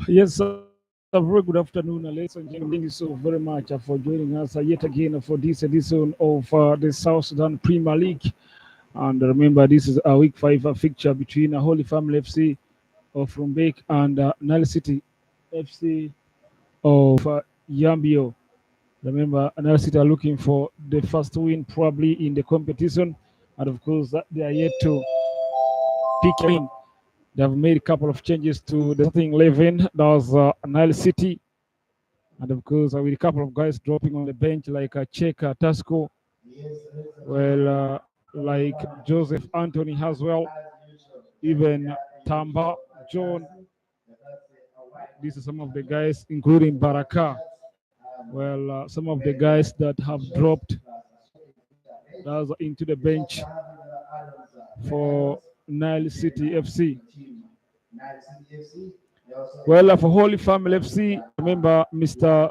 Yes, a very good afternoon, ladies and gentlemen. Thank you so very much for joining us yet again for this edition of the South Sudan Premier League. And remember, this is a week five fixture between Holy Family FC of Rumbek and Nile City FC of Yambio. Remember, Nile City are looking for the first win probably in the competition, and of course, they are yet to pick a win. They have made a couple of changes to the starting 11. That was Nile City. And of course, with a couple of guys dropping on the bench like Cheka, Tasco, like Joseph Anthony as well, even Tamba, John. These are some of the guys, including Baraka. Some of the guys that have dropped that's into the bench for Nile City FC. For Holy Family FC, remember Mr.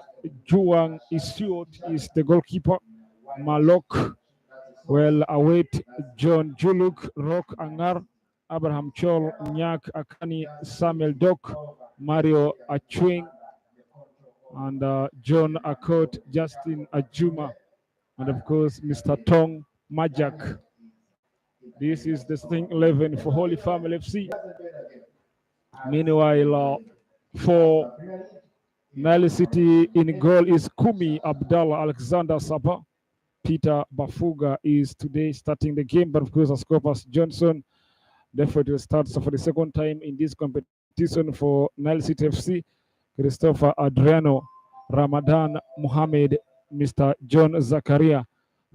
Juang Isiot is the goalkeeper. Malok, await John Juluk, Rock Angar, Abraham Chol, Nyak Akani, Samuel Dok, Mario Achwing, and John Akot, Justin Ajuma, and of course Mr. Tong Majak. This is the starting 11 for Holy Family FC. Meanwhile, for Nile City in goal is Kumi Abdallah Alexander Saba. Peter Bafuga is today starting the game, but of course, Ascopas Johnson definitely starts for the second time in this competition for Nile City FC. Christopher Adriano, Ramadan Mohamed, Mr. John Zakaria,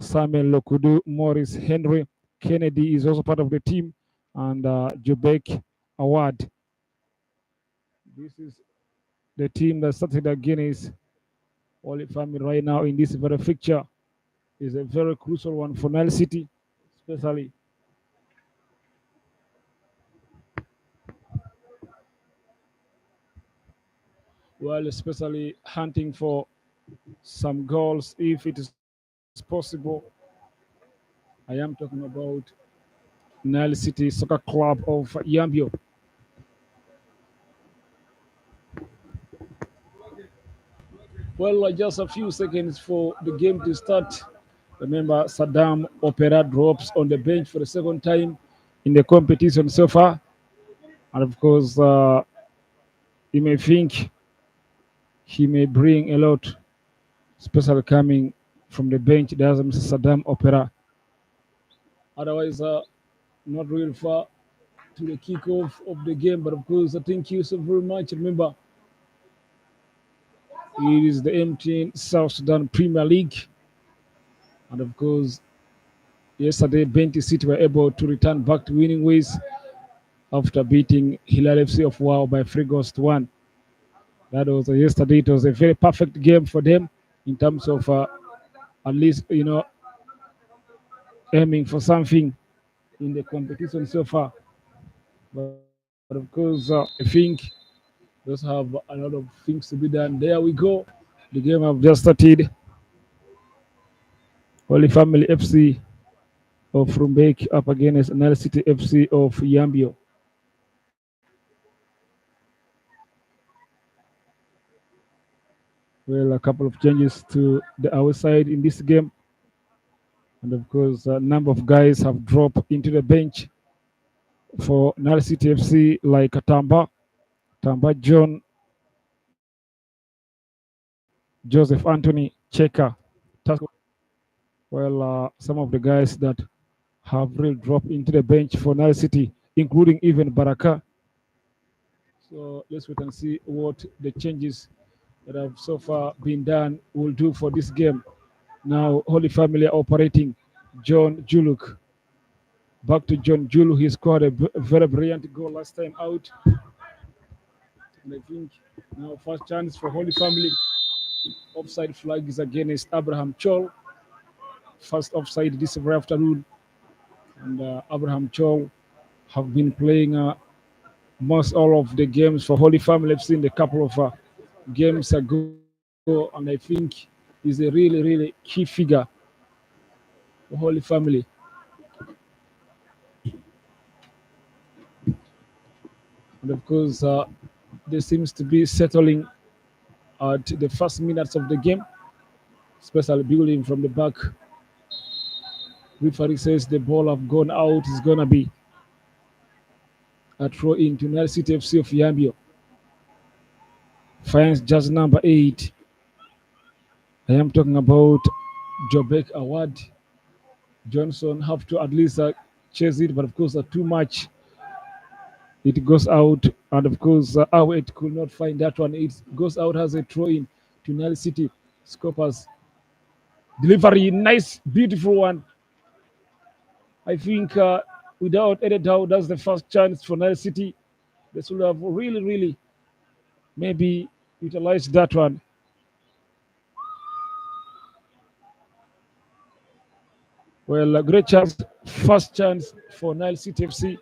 Samuel Lokudu, Morris Henry, Kennedy is also part of the team, and Jubek Awad. This is the team that started against Holy Family right now in this very fixture. Is a very crucial one for Nile City, especially. Especially hunting for some goals if it is possible. I am talking about Nile City Soccer Club of Yambio. Just a few seconds for the game to start. Remember, Saddam Opera drops on the bench for the second time in the competition so far. And of course, you may think he may bring a lot, especially coming from the bench. There's Mr. Saddam Opera. Otherwise, not real far to the kickoff of the game. But of course, I thank you so very much. Remember, it is the MTN South Sudan Premier League. And of course, yesterday, Benti City were able to return back to winning ways after beating Hilal FC of Wow by 3 goals to 1. That was yesterday. It was a very perfect game for them in terms of at least, aiming for something in the competition so far. But of course, I think those have a lot of things to be done. There we go. The game have just started. Holy Family FC of Rumbek up against Nile City FC of Yambio. A couple of changes to the outside in this game. And of course, a number of guys have dropped into the bench for Nile City FC, like Tamba John, Joseph Anthony, Cheka, Tasco. Some of the guys that have really dropped into the bench for Nile City, including even Baraka. So let's wait and see what the changes that have so far been done will do for this game. Now, Holy Family are operating. John Juluk. Back to John Juluk. He scored a very brilliant goal last time out. And I think now first chance for Holy Family. Offside flag is against Abraham Chol. First offside this very afternoon. And Abraham Chol have been playing most all of the games for Holy Family. I've seen a couple of games ago, and I think he's a really, really key figure for Holy Family. And of course, They seems to be settling at the first minutes of the game, especially building from the back. Referee says the ball have gone out. Is gonna be a throw in to Nile City FC of Yambio. Finds just number 8. I am talking about Jobek Awad. Johnson have to at least chase it, but of course, too much. It goes out, and of course, Awad could not find that one. It goes out as a throw in to Nile City. Scoppers delivery, nice, beautiful one. I think without any doubt, that's the first chance for Nile City. They should have really, really maybe utilized that one. Well, a great chance, first chance for Nile City FC.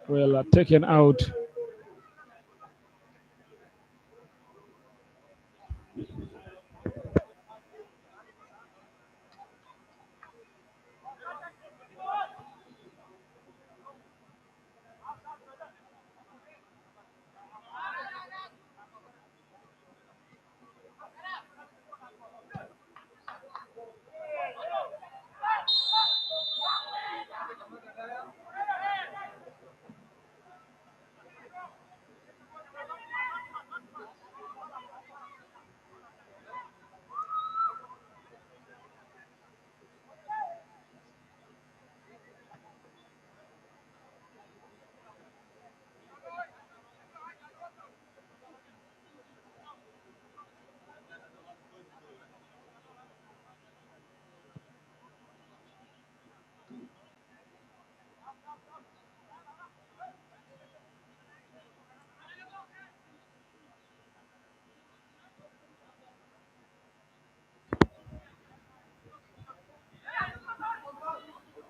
Well, taken out.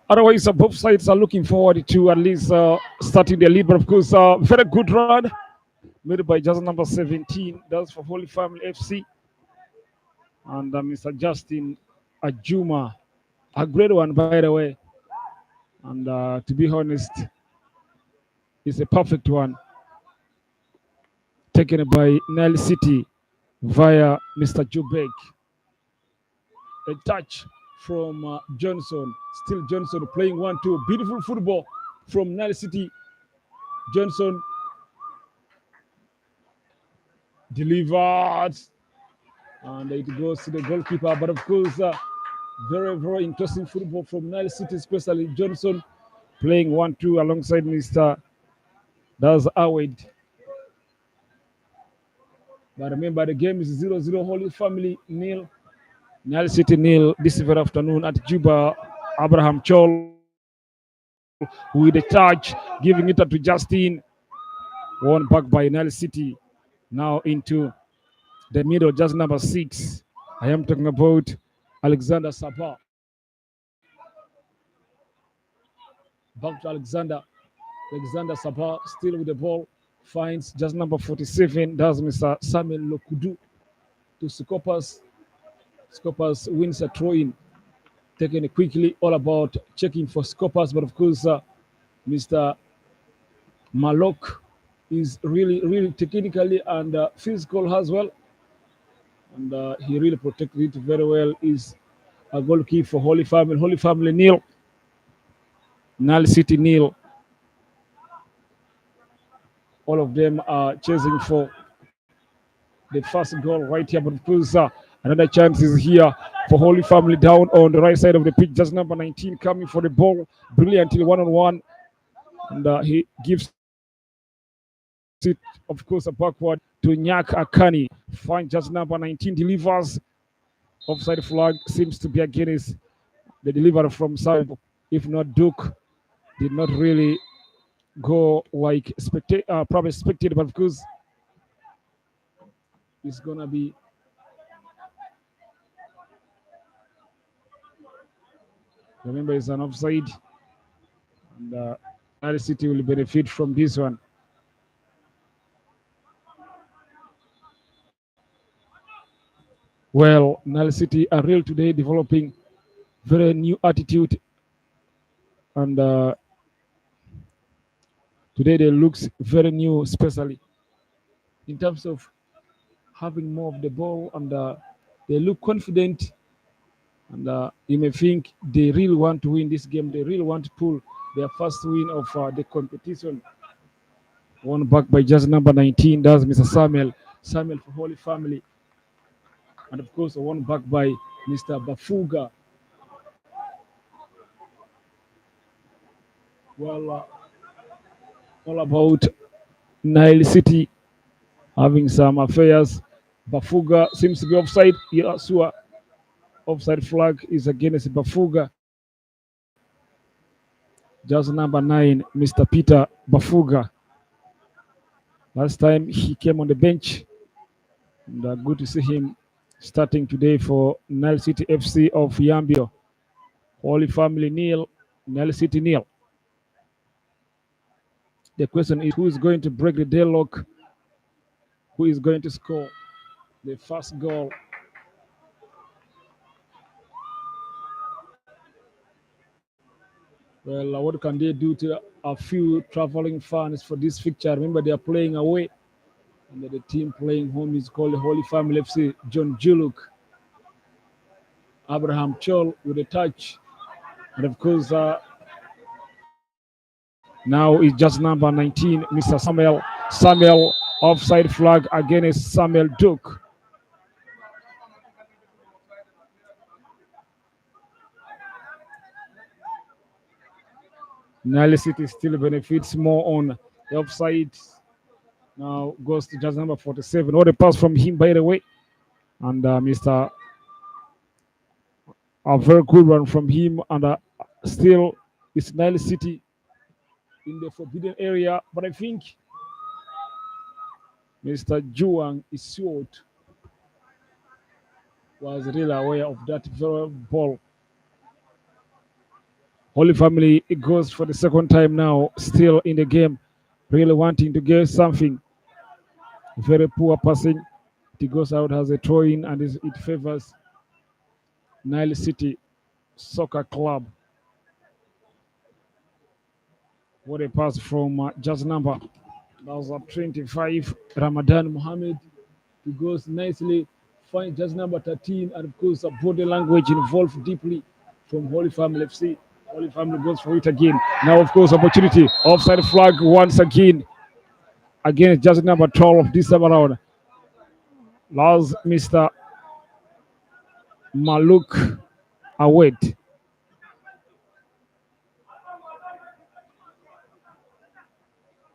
Otherwise, both sides are looking forward to at least starting the lead. But of course, very good run made by just number 17. That's for Holy Family FC and Mr. Justin Ajuma. A great one, by the way. And to be honest, it's a perfect one taken by Nile City via Mr. Jubek. A touch from Johnson. Still Johnson playing 1-2. Beautiful football from Nile City. Johnson delivered. And it goes to the goalkeeper. But of course, very, very interesting football from Nile City, especially Johnson playing 1-2 alongside Mr. That's Awed. But remember, the game is 0-0. Holy Family nil. Nile City nil this very afternoon at Juba. Abraham Chol with a touch, giving it to Justin. Won back by Nile City. Now into the middle, just number 6. I am talking about Alexander Sabah. Back to Alexander. Alexander Sabah still with the ball. Finds just number 47. That's Mr. Samuel Lokudu to Scoppers. Scoppers wins a throw in. Taking it quickly, all about checking for Scoppers. But of course, Mr. Malok is really, really technically and physical as well. And he really protected it very well. Is a goalkeeper for Holy Family. Holy Family nil. Nile City nil. All of them are chasing for the first goal right here. But of course, another chance is here for Holy Family down on the right side of the pitch. Just number 19 coming for the ball brilliantly one-on-one. And he gives it, of course, backward to Nyak Akani. Find just number 19 delivers. Offside flag seems to be against the delivery from Samuel. If not, Duke did not really go like probably expected, but of course, it's gonna be remember it's an offside, and Nile City will benefit from this one. Well, Nile City are real today, developing very new attitude and today they looks very new, especially in terms of having more of the ball, and they look confident. And you may think they really want to win this game. They really want to pull their first win of the competition. One back by just number 19, that's Mr. Samuel for Holy Family. And of course, one back by Mr. Bafuga. Well, all about Nile City having some affairs. Bafuga seems to be offside. Yasua offside flag is against Bafuga. Just number 9, Mr. Peter Bafuga. Last time he came on the bench, and good to see him starting today for Nile City FC of Yambio. Holy Family nil, Nile City nil. The question is, who is going to break the deadlock? Who is going to score the first goal? Well, what can they do to a few traveling fans for this fixture? Remember, they are playing away, and the team playing home is called the Holy Family FC. John Juluk, Abraham Chol with a touch, and of course, now it's just number 19, Mr. Samuel, offside flag against Samuel Duke. Nile City still benefits more on the offside. Now goes to just number 47. What a pass from him, by the way. And Mr. A very good one from him. And still, it's Nile City in the forbidden area. But I think Mr. Juang Isuot was really aware of that very ball. Holy Family, it goes for the second time now, still in the game, really wanting to get something. Very poor passing. It goes out as a throw in, and it favors Nile City Soccer Club. What a pass from just number. That was 25, Ramadan Mohammed. He goes nicely, finds just number 13, and of course, body language involved deeply from Holy Family FC. Holy Family goes for it again. Now, of course, opportunity. Offside flag once again against just number 12 this time around. Lost Mr. Maluk Awed.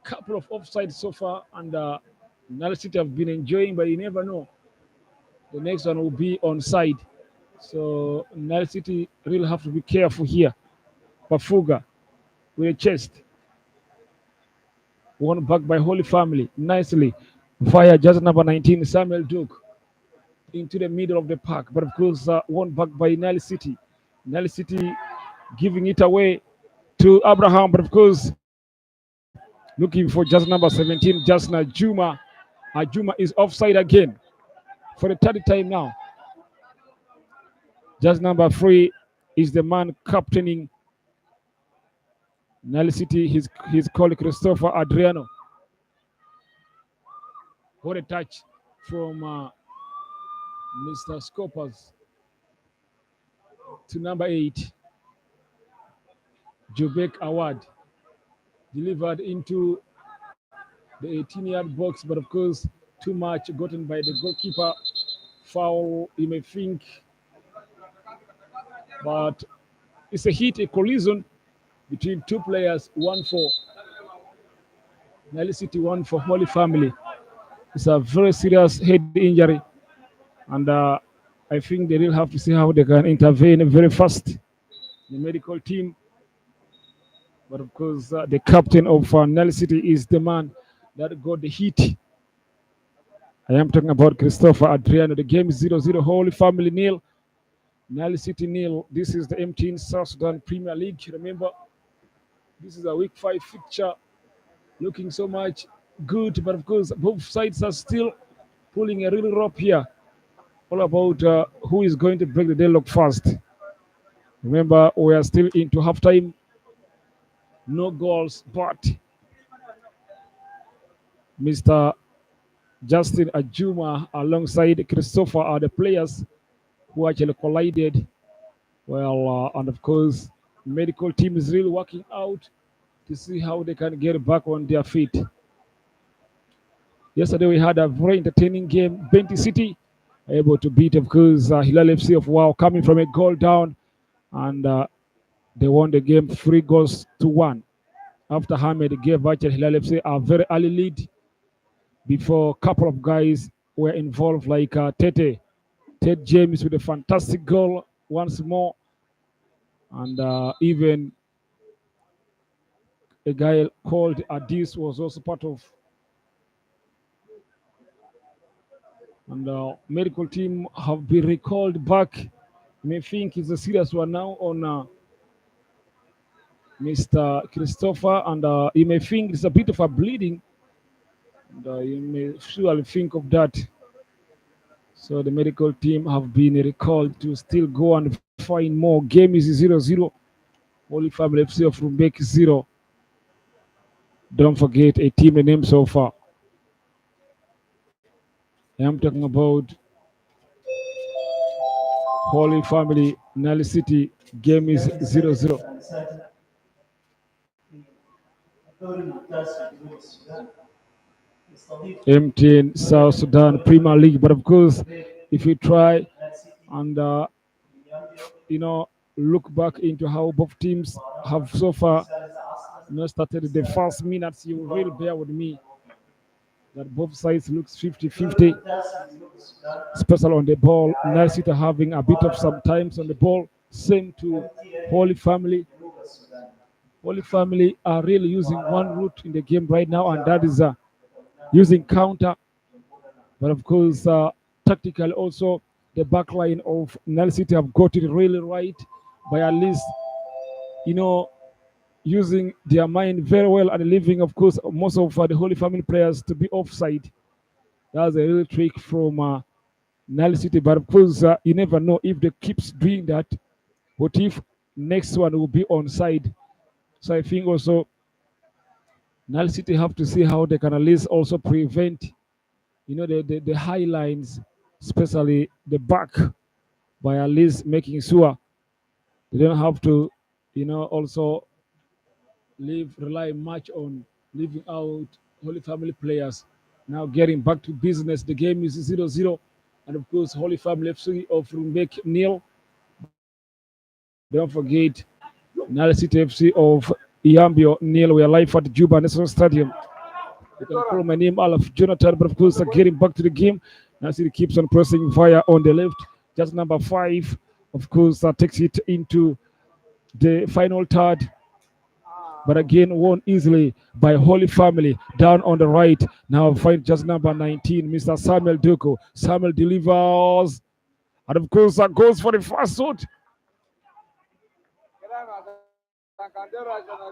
Couple of offsides so far, and Nile City have been enjoying, but you never know. The next one will be on side. So Nile City really have to be careful here. Bafuga with a chest. One back by Holy Family. Nicely. Via just number 19, Samuel Duke. Into the middle of the park. But of course, one back by Nile City. Nile City giving it away to Abraham. But of course, looking for just number 17, Jasna Juma. Juma is offside again for the third time now. Just number 3 is the man captaining Nile City. He's called Christopher Adriano. What a touch from Mr. Scopers to number 8, Jubek Awad. Delivered into the 18-yard box, but of course, too much gotten by the goalkeeper. Foul, you may think, but it's a collision between two players, one for Nile City, one for Holy Family. It's a very serious head injury, and I think they will have to see how they can intervene very fast. The medical team, but of course, the captain of Nile City is the man that got the hit. I am talking about Christopher Adriano. The game is 0-0. Holy Family nil, Nile City nil. This is the M10 South Sudan Premier League. Remember, this is a week 5 fixture. Looking so much good, but of course, both sides are still pulling a little rope here. All about who is going to break the deadlock first. Remember, we are still into halftime. No goals, but Mr. Justin Ajuma alongside Christopher are the players who actually collided. Well, and of course, medical team is really working out to see how they can get back on their feet. Yesterday we had a very entertaining game. Benti City able to beat, of course, Hilal FC of Wow, coming from a goal down, and they won the game 3 goals to 1. After Hamed gave actually Hilal FC a very early lead before a couple of guys were involved, like Ted James with a fantastic goal once more, and even a guy called Adis was also part of. And the medical team have been recalled back. You may think it's a serious one now on Mr. Christopher, and you may think it's a bit of a bleeding, and you may surely think of that. So the medical team have been recalled to still go and find more. Game is 0-0. Holy Family FC of Rumbek 0. Don't forget a team name so far. I'm talking about Holy Family Nile City. Game is 0-0. MTN South Sudan Premier League. But of course, if you try and look back into how both teams have so far started the first minutes, you will really bear with me that both sides looks 50-50, especially on the ball. Nice City having a bit of some times on the ball. Same to Holy Family. Holy Family are really using one route in the game right now, and that is using counter. But of course, tactical also, the back line of Nile City have got it really right by at least, using their mind very well and leaving, of course, most of the Holy Family players to be offside. That's a real trick from Nile City. But of course, you never know if they keeps doing that. What if next one will be onside? So I think also Nile City have to see how they can at least also prevent, the high lines, especially the back, by at least making sure they don't have to, also rely much on leaving out Holy Family players. Now getting back to business, the game is 0-0, and of course Holy Family FC of Rumbek nil. Don't forget Nile City FC of Iambio nil. We are live at Juba National Stadium. You can call my name Alaf Jonathan, but of course getting back to the game. Nile City keeps on pressing via on the left. Just number 5, of course, takes it into the final third. But again, won easily by Holy Family down on the right. Now find just number 19, Mr. Samuel Duko. Samuel delivers, and of course that goes for the first shot.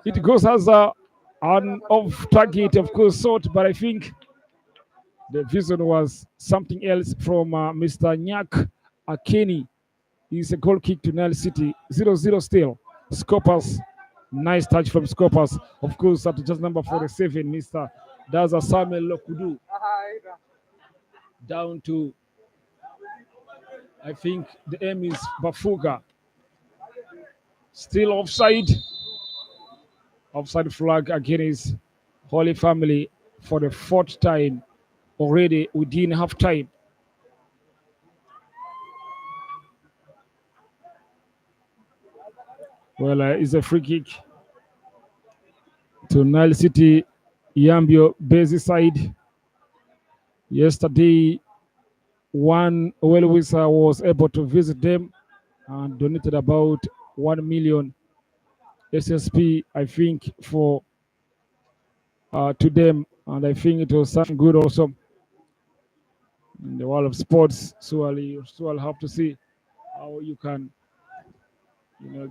It goes as an off target, of course, shot, but I think the vision was something else from Mr. Nyak Akeni. It's a goal kick to Nile City, 0-0 still. Scopers, nice touch from Scopers. Of course, at just number 47, Mr. Daza Samuel Lokudu. Down to, I think the aim is Bafuga. Still offside. Offside flag against Holy Family for the 4th time already within half time. Well, it's a free kick to Nile City, Yambio Bezi side. Yesterday, one well-wisher was able to visit them and donated about 1 million SSP, I think, for to them, and I think it was something good also in the world of sports. So I'll have to see how you can,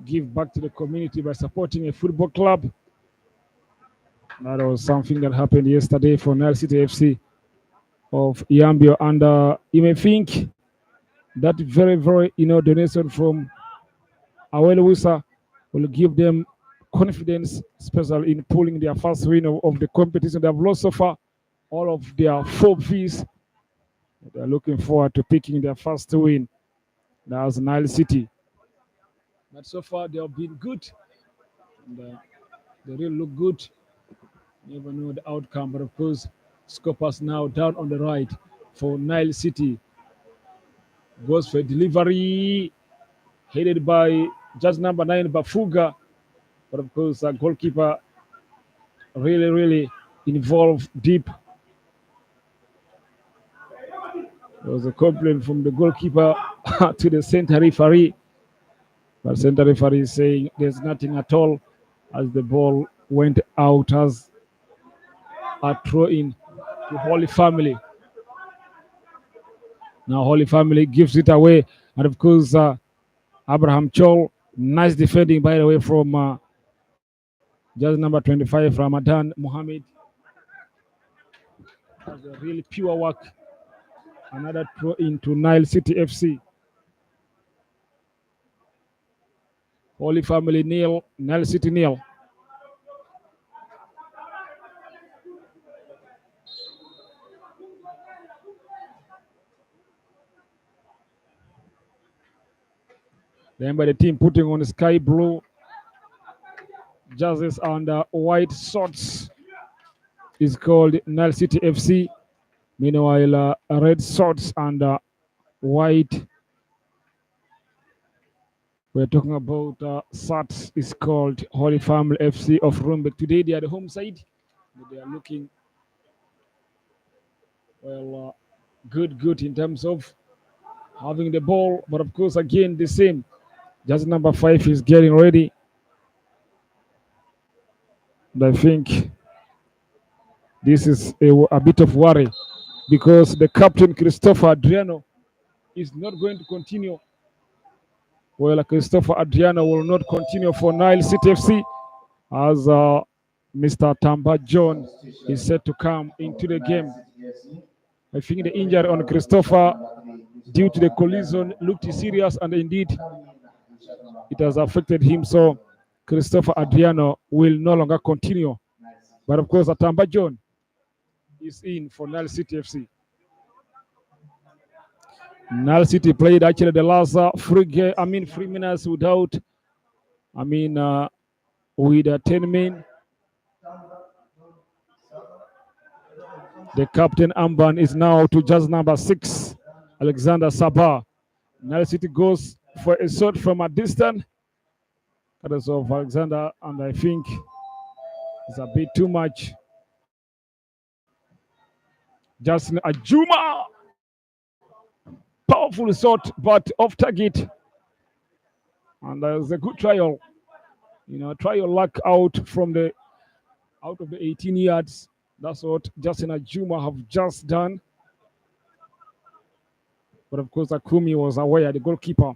give back to the community by supporting a football club. That was something that happened yesterday for Nile City FC of Yambio, and you may think that very, very, donation from Awel Wisa will give them confidence, especially in pulling their first win of the competition. They have lost so far all of their 4 Vs. They're looking forward to picking their first win. That's Nile City. But so far they have been good. And, they really look good. Never know the outcome, but of course, Scoppers now down on the right for Nile City. Goes for delivery, headed by just number 9, Bafuga. But of course, goalkeeper really involved deep. There was a complaint from the goalkeeper to the center referee. But center referee is saying there's nothing at all as the ball went out as a throw in to Holy Family. Now Holy Family gives it away. And of course, Abraham Chol, nice defending by the way from just number 25, Ramadan Mohammed. That's a really pure work. Another throw into Nile City FC. Holy Family nil, Nile City nil. Then by the team putting on sky blue jerseys and white shorts is called Nile City FC. Meanwhile, red shorts and white. We're talking about SAT is called Holy Family FC of Rumbek. Today they are the home side. But they are looking well good in terms of having the ball. But of course, again, the same. Just number 5 is getting ready. And I think this is a bit of worry because the captain, Christopher Adriano, is not going to continue. Well, Christopher Adriano will not continue for Nile City FC as Mr. Tamba John is set to come into the game. I think the injury on Christopher due to the collision looked serious, and indeed it has affected him. So Christopher Adriano will no longer continue. But of course, Tamba John is in for Nile City FC. Nile City played actually the last 3 minutes without, with 10 men. The captain armband is now to just number 6, Alexander Sabah. Nile City goes for a shot from a distance. That is of Alexander, and I think it's a bit too much. Justin Ajuma, powerful shot, but off target. And there's a good trial. Try your luck out of the 18 yards. That's what Justin Ajuma have just done. But of course, Akumi was aware, the goalkeeper.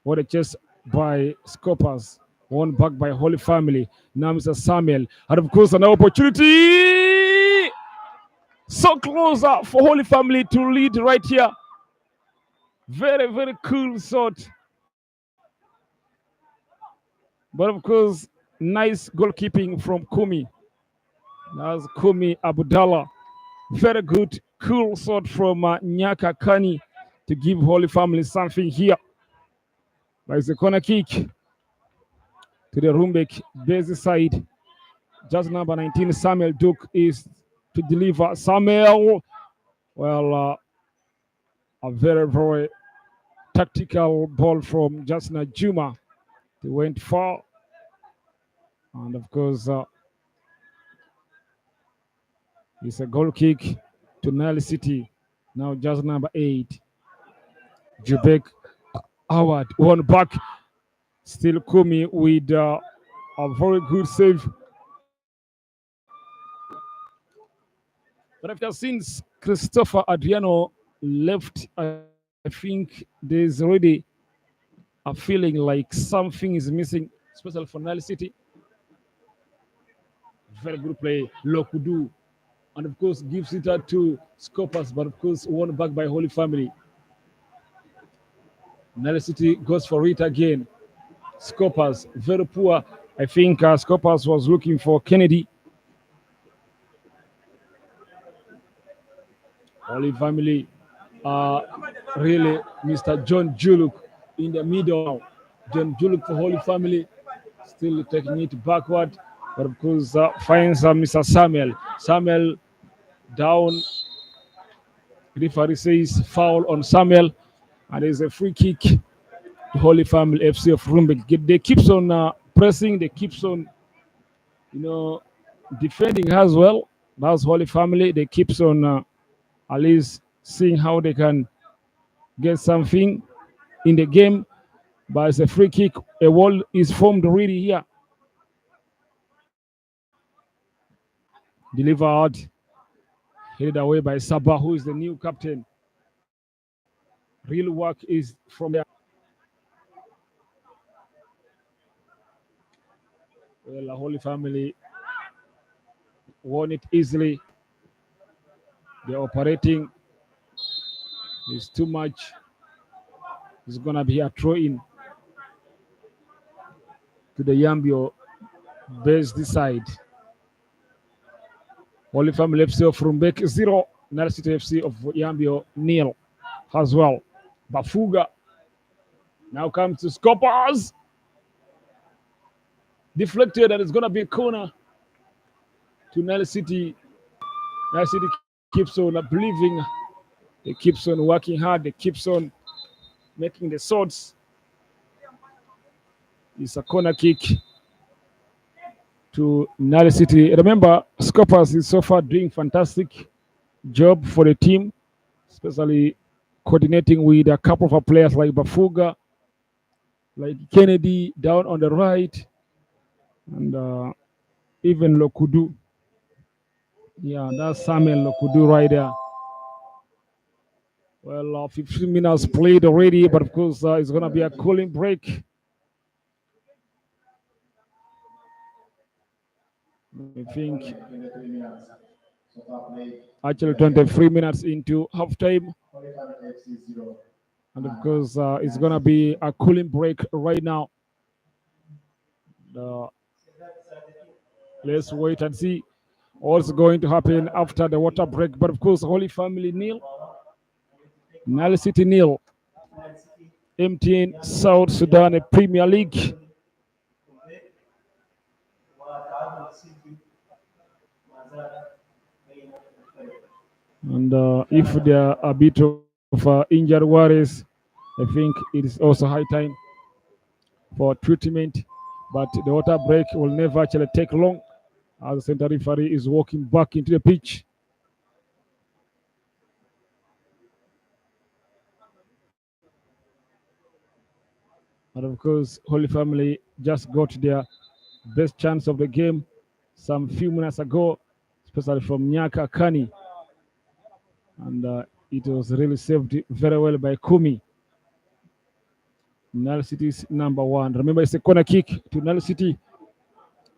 What a chase by Scoppers. Won back by Holy Family. Now Mr. Samuel. And of course, an opportunity. So close for Holy Family to lead right here. Very cool shot. But of course, nice goalkeeping from Kumi. That's Kumi Abdallah. Very good, cool shot from Nyaka Kani to give Holy Family something here. There's a corner kick to the Rumbek base side. Just number 19, Samuel Duke, is to deliver. Samuel, well, a very tactical ball from Justin Juma. They went far. And of course, it's a goal kick to Nile City. Now just number 8. Jubek Howard, one back. Still Kumi with a very good save. But after since Christopher Adriano left, I think there's already a feeling like something is missing, especially for Nile City. Very good play, Lokudu. And of course, gives it out to Scoppers, but of course, won back by Holy Family. Nile City goes for it again. Scoppers, very poor I think Scopas was looking for Kennedy. Holy Family, uh, really, Mr. John Juluk in the middle now. John Juluk for Holy Family, still taking it backward, but of course finds Mr. Samuel. Samuel down. Referee says foul on Samuel, and there's a free kick to Holy Family FC of Rumbek. They keeps on pressing. They keeps on, you know, defending as well. That's Holy Family. They keeps on at least seeing how they can get something in the game. But it's a free kick. A wall is formed already here. Delivered, headed away by Sabah, who is the new captain. Real work is from there. Well, the Holy Family won it easily. They're operating. It's too much. It's going to be a throw in to the Yambio base this side. Holy Family FC of Rumbek 0, Nile City FC of Yambio nil as well. Bafuga now comes to Scoppers. Deflected, and it's going to be a corner to Nile City. Nile City keeps on believing. They keeps on working hard. They keeps on making the swords. It's a corner kick to Nile City. Remember, Scoppers is so far doing fantastic job for the team, especially coordinating with a couple of players like Bafuga, like Kennedy down on the right, and even Lokudu. Yeah, that's Samuel Lokudu right there. Well, 15 minutes played already, but of course it's going to be a cooling break. I think actually 23 minutes into halftime. And of course, it's going to be a cooling break right now. Let's wait and see what's going to happen after the water break. But of course, Holy Family nil, Nile City nil. MTN South Sudan Premier League. And if there are a bit of injured worries, I think it is also high time for treatment. But the water break will never actually take long, as the center referee is walking back into the pitch. And of course, Holy Family just got their best chance of the game some few minutes ago, especially from Nyaka Kani. And it was really saved very well by Kumi. Nile City's number one. Remember, it's a corner kick to Nile City.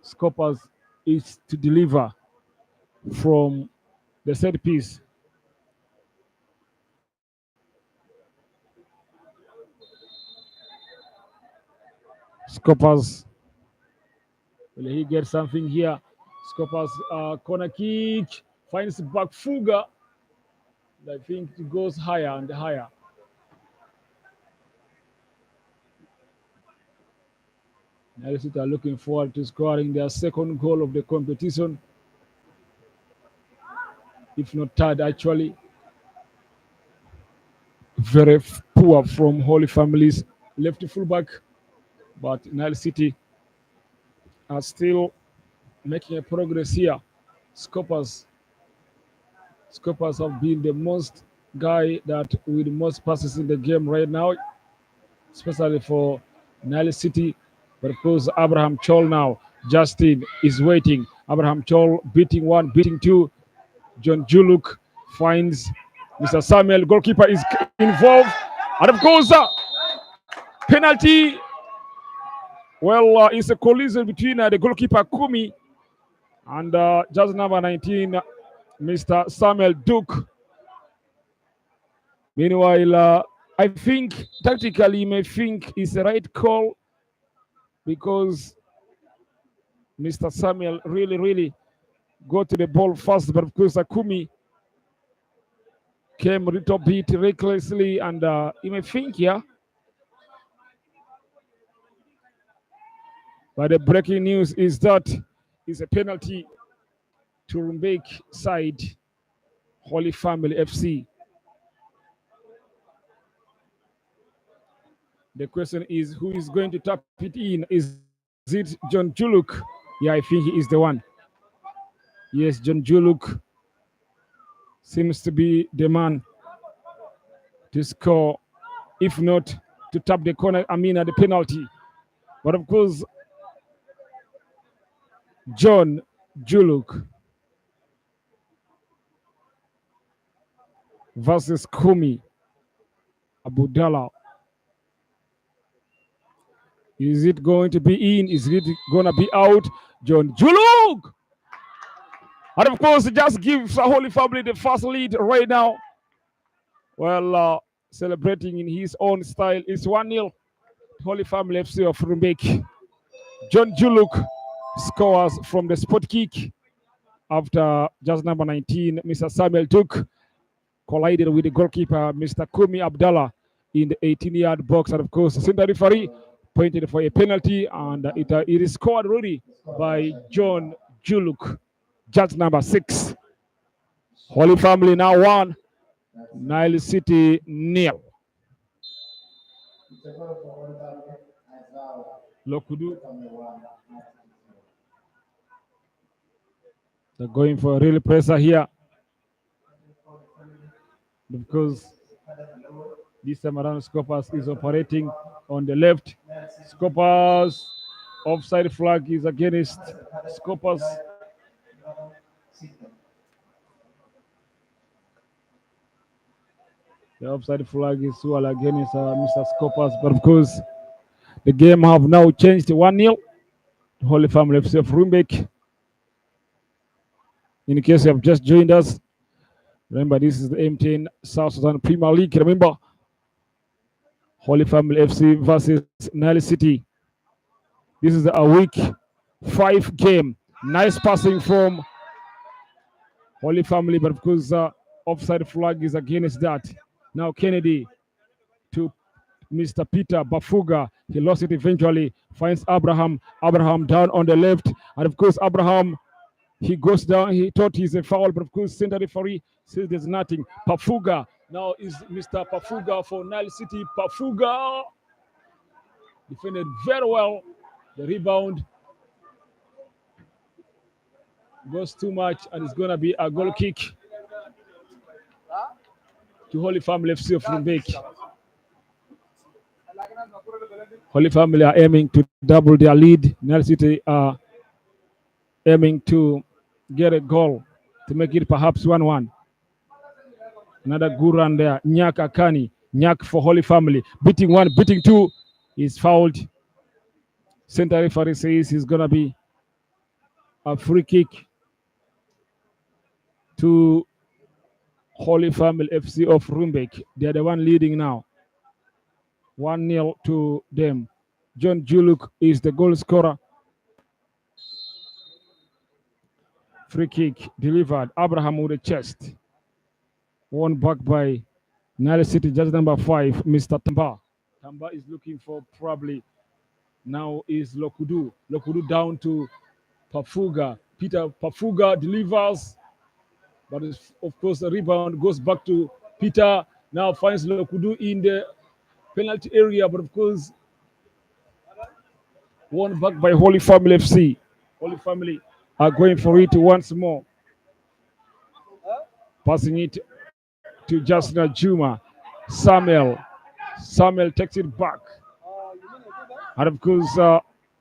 Scoppers is to deliver from the set piece. Scoppers, will he get something here? Scoppers corner kick finds back Fuga. I think it goes higher and higher. Nile City are looking forward to scoring their second goal of the competition, if not third, actually. Very poor from Holy Families left fullback, but Nile City are still making a progress here. Scoppers have been the most guy that with most passes in the game right now, especially for Nile City. But of course, Abraham Chol now. Justin is waiting. Abraham Chol beating one, beating two. John Juluk finds Mr. Samuel. Goalkeeper is involved. And of course, penalty. Well, it's a collision between the goalkeeper Kumi and just number 19, Mr. Samuel Duke. Meanwhile, I think tactically you may think it's the right call because Mr. Samuel really got to the ball fast, but of course Akumi came a little bit recklessly, and you may think here. But the breaking news is that it's a penalty to Rumbek side, Holy Family FC. The question is, who is going to tap it in? Is it John Juluk? Yeah, I think he is the one. Yes, John Juluk seems to be the man to score, if not to tap the corner, at the penalty. But of course, John Juluk versus Kumi Abudallah. Is it going to be in? Is it going to be out? John Juluk! And of course, it just gives the Holy Family the first lead right now. Well, celebrating in his own style. It's 1-0. Holy Family FC of Rumbek. John Juluk scores from the spot kick after just number 19, Mr. Samuel Took collided with the goalkeeper, Mr. Kumi Abdallah, in the 18-yard box. And of course, the center referee pointed for a penalty, and it is scored already by John Juluk, judge number 6. Holy Family now 1, Nile City 0. Lokudu. They're going for a real pressure here, because this time around Scopas is operating on the left. Scopas offside flag is against Scopas. The offside flag is well against Mr. Scopas, but of course the game have now changed to 1-0. Holy Family FC of Rumbek. In case you have just joined us, remember this is the M10 South Sudan Premier League. Remember, Holy Family FC versus Nile City. This is a week 5 game. Nice passing from Holy Family, but of course offside flag is against that. Now Kennedy to Mr. Peter Bafuga. He lost it eventually. Finds Abraham. Abraham down on the left. And of course, Abraham, he goes down. He thought he's a foul, but of course, center referee says there's nothing. Pafuga. Now is Mr. Pafuga for Nile City. Pafuga defended very well. The rebound goes too much, and it's going to be a goal kick to Holy Family FC of Rumbek. Holy Family are aiming to double their lead. Nile City are aiming to get a goal to make it perhaps 1-1. Another good run there. Nyak Akani. Nyak for Holy Family. Beating 1, beating 2. Is fouled. Center referee says it's going to be a free kick to Holy Family FC of Rumbek. They're the one leading now. 1-0 to them. John Juluk is the goal scorer. Free kick delivered. Abraham with the chest. Won back by Nile City, judge number 5, Mr. Tamba. Tamba is looking for probably now is Lokudu. Lokudu down to Pafuga. Peter Pafuga delivers, but of course the rebound goes back to Peter. Now finds Lokudu in the penalty area, but of course won back by Holy Family FC. Holy Family are going for it once more. Passing it to Jasna Juma. Samuel takes it back. And of course,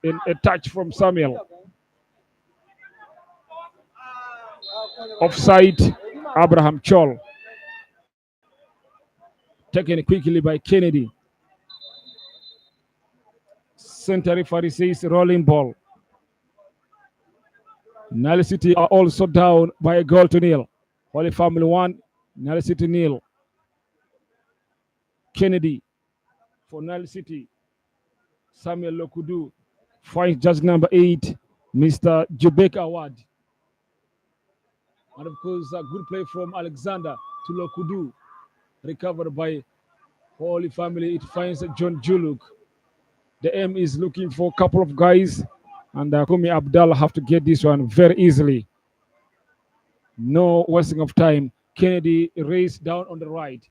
in a touch from Samuel. Offside, Abraham Chol. Taken quickly by Kennedy. Center referee says rolling ball. Nile City are also down by a goal to nil. Holy Family 1, Nile City nil. Kennedy for Nile City. Samuel Lokudu finds judge number 8, Mr. Jubek Awad. And of course, a good play from Alexander to Lokudu, recovered by Holy Family. It finds John Juluk. The M is looking for a couple of guys, and Kumi Abdallah have to get this one very easily. No wasting of time. Kennedy raised down on the right.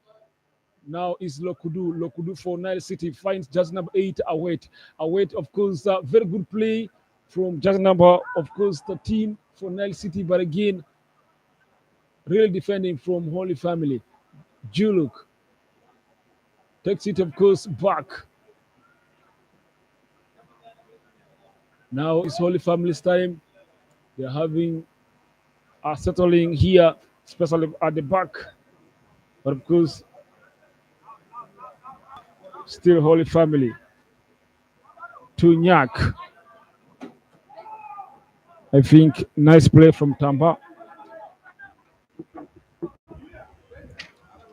Now is Lokudu. Lokudu for Nile City finds just number 8 Await. Await, of course, very good play from just number, of course, 13 for Nile City, but again, really defending from Holy Family. Juluk takes it, of course, back. Now it's Holy Family's time. They're having a settling here, especially at the back. But of course, still Holy Family. To Nyak. I think nice play from Tamba.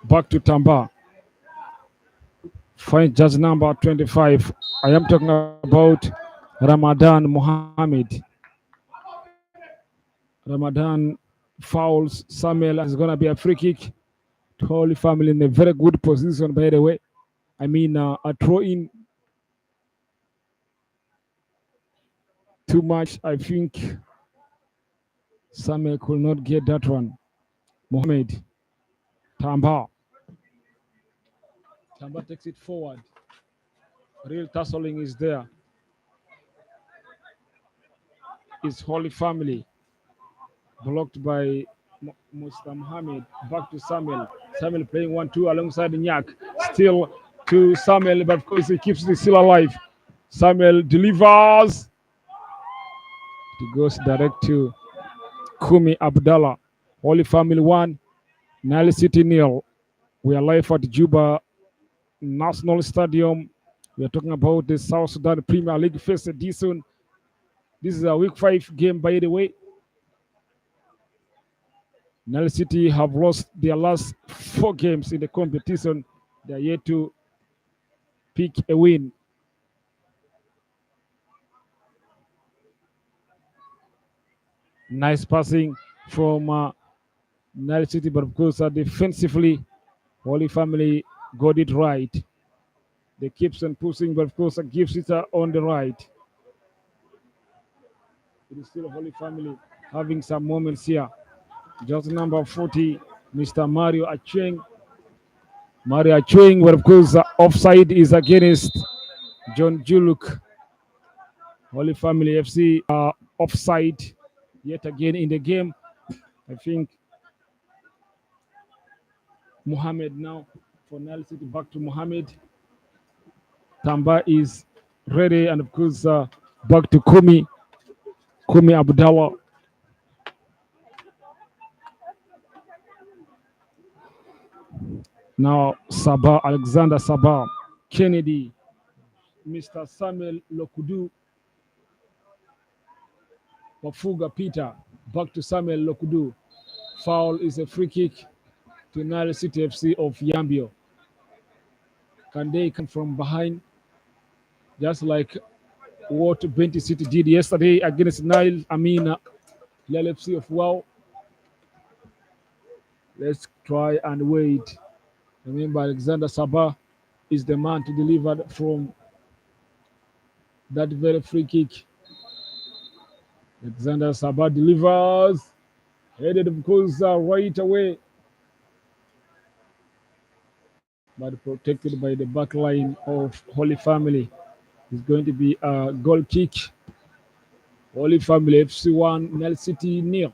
Back to Tamba. Find judge number 25. I am talking about Ramadan Mohammed. Ramadan fouls Samuel. It's going to be a free kick. Holy Family in a very good position, by the way. I mean, a throw in too much. I think Samuel could not get that one. Mohammed. Tamba. Tamba takes it forward. Real tussling is there. It's Holy Family. Blocked by Mr. Mohammed. Back to Samuel. Samuel playing 1-2 alongside Nyak. Still to Samuel, but of course he keeps it still alive. Samuel delivers. It goes direct to Kumi Abdallah. Holy Family 1, Nile City 0. We are live at Juba National Stadium. We are talking about the South Sudan Premier League first edition. This is a week 5 game, by the way. Nile City have lost their last 4 games in the competition. They are yet to pick a win. Nice passing from Nile City, but of course, defensively, Holy Family got it right. They keeps on pushing, but of course, gives it on the right. It is still Holy Family having some moments here. Just number 40, Mr. Mario Acheng. Mario Acheng, but of course, offside is against John Juluk. Holy Family FC offside yet again in the game. I think Mohammed now for Nile City. Back to Mohammed. Tamba is ready, and of course, back to Kumi Abdallah. Now Sabah, Alexander Sabah, Kennedy, Mr. Samuel Lokudu, Wafuga Peter, back to Samuel Lokudu. Foul is a free kick to Nile City FC of Yambio. Can they come from behind? Just like what Benti City did yesterday against Nile FC of Wow. Let's try and wait. Remember, Alexander Sabah is the man to deliver from that very free kick. Alexander Sabah delivers. Headed, of course, right away. But protected by the back line of Holy Family. It's going to be a goal kick. Holy Family FC 1, Nile City 0.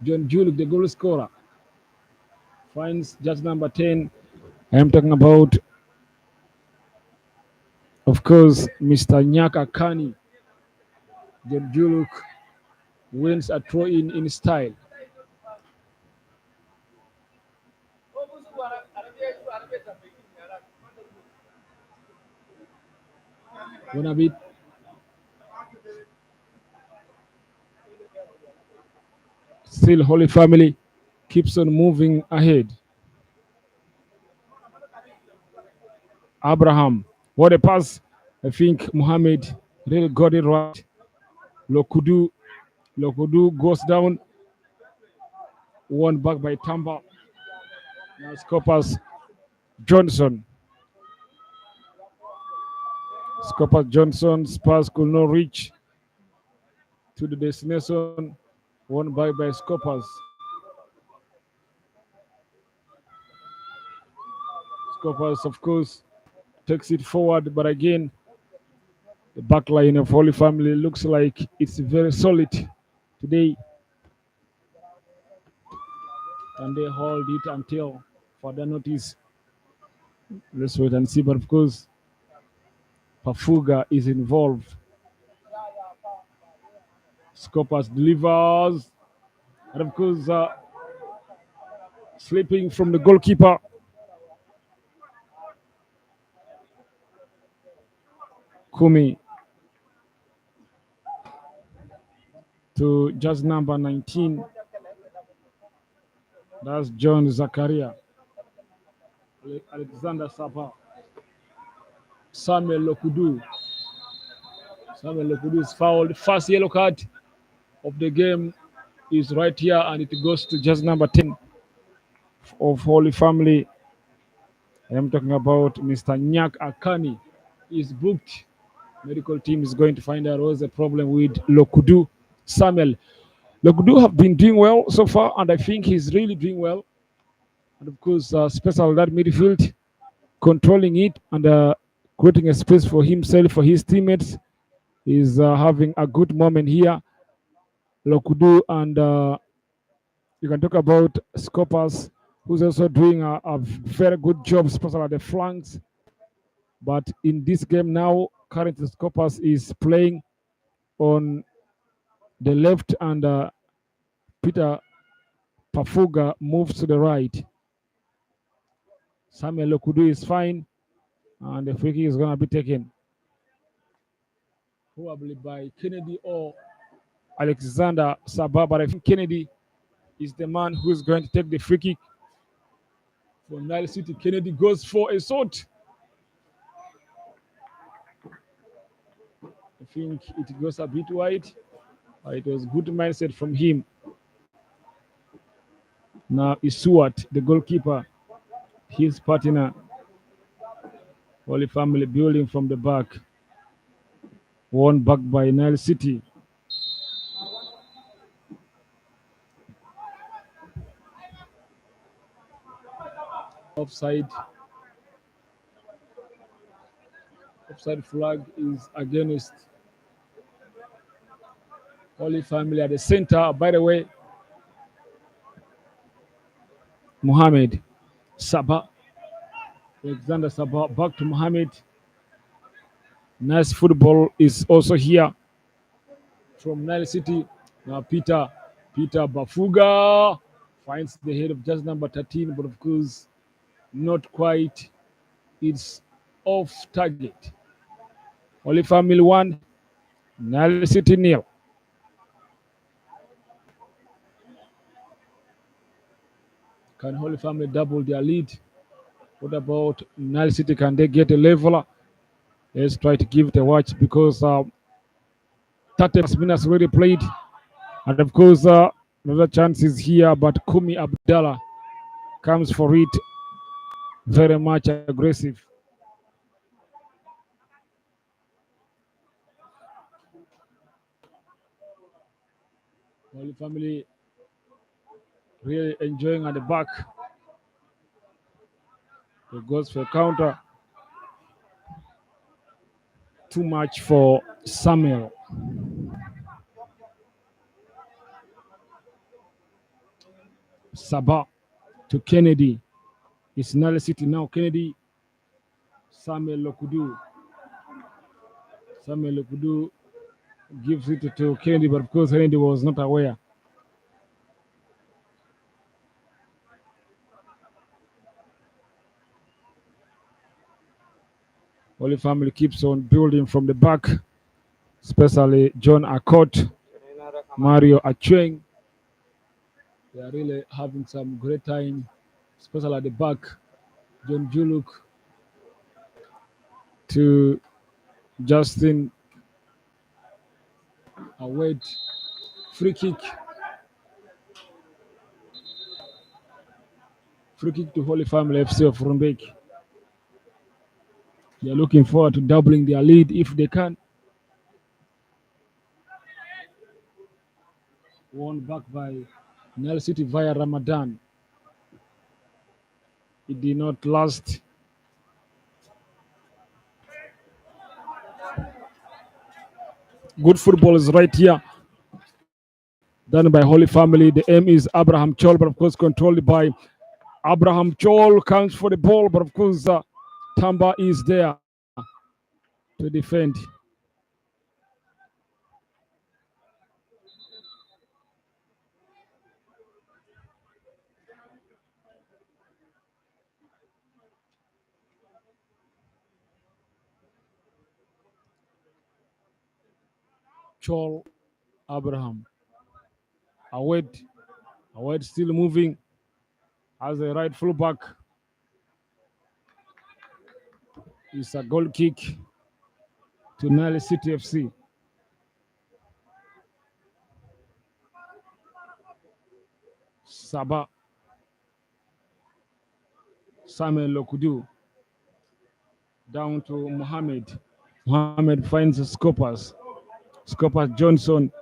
John Juluk, the goal scorer, finds just number 10. I am talking about, of course, Mr. Nyaka Kani. John Juluk wins a throw in style. One a bit. Still, Holy Family keeps on moving ahead. Abraham, what a pass. I think Mohammed really got it right. Lokudu. Lokudu goes down. Won back by Tamba. Now Scopas Johnson. Scopas Johnson. Spurs could not reach to the destination. Won back by Scopas. Scopas, of course, takes it forward, but again, the back line of Holy Family looks like it's very solid today. And they hold it until further notice. Let's wait and see. But of course, Pafuga is involved. Scopas delivers. And of course, slipping from the goalkeeper. Kumi to just number 19. That's John Zakaria. Alexander Sapa. Samuel Lokudu. Samuel Lokudu is fouled. First yellow card of the game is right here, and it goes to just number 10 of Holy Family. I'm talking about Mr. Nyak Akani. He's booked. Medical team is going to find out what's the problem with Lokudu. Samuel. Lokudu have been doing well so far, and I think he's really doing well. And of course, special that midfield, controlling it and creating a space for himself, for his teammates. Is having a good moment here. Lokudu, and you can talk about Scopas, who's also doing a very good job, especially at the flanks. But in this game now, currently Scopas is playing on the left, and Peter Pafuga moves to the right. Samuel Lokudu is fine, and the free kick is going to be taken probably by Kennedy or Alexander Sabah. But I think Kennedy is the man who is going to take the free kick for Nile City. Kennedy goes for a shot. I think it goes a bit wide. It was good mindset from him. Now Isuat, the goalkeeper, his partner. Holy Family building from the back. Won back by Nile City. Offside. Offside flag is against Holy Family at the center. By the way, Mohamed Sabah. Alexander Sabah back to Mohamed. Nice football is also here from Nile City. Now Peter Bafuga finds the head of just number 13, but of course, not quite. It's off target. Holy Family 1, Nile City 0. Can Holy Family double their lead? What about Nile City? Can they get a leveler? Let's try to give it a watch, because 30 minutes already played. And of course, another chance is here, but Kumi Abdallah comes for it. Very much aggressive. Holy Family really enjoying at the back. It goes for a counter. Too much for Samuel. Sabah to Kennedy. It's Nile City now. Kennedy. Samuel Lokudu. Samuel Lokudu gives it to Kennedy, but of course Kennedy was not aware. Holy Family keeps on building from the back, especially John Akot, Mario Acheng. They are really having some great time, especially at the back. John Juluk to Justin Await free kick. Free kick to Holy Family FC of Rumbek. They're looking forward to doubling their lead if they can. Won back by Nile City via Ramadan. It did not last. Good football is right here. Done by Holy Family. The aim is Abraham Chol, but of course controlled by Abraham Chol. Counts for the ball, but of course Tamba is there to defend. Chol, Abraham. Awed still moving as a right fullback. It's a goal kick to Nile City FC. Sabah. Samuel Lokudu. Down to Mohammed. Mohammed finds Scopas. Scopas Johnson.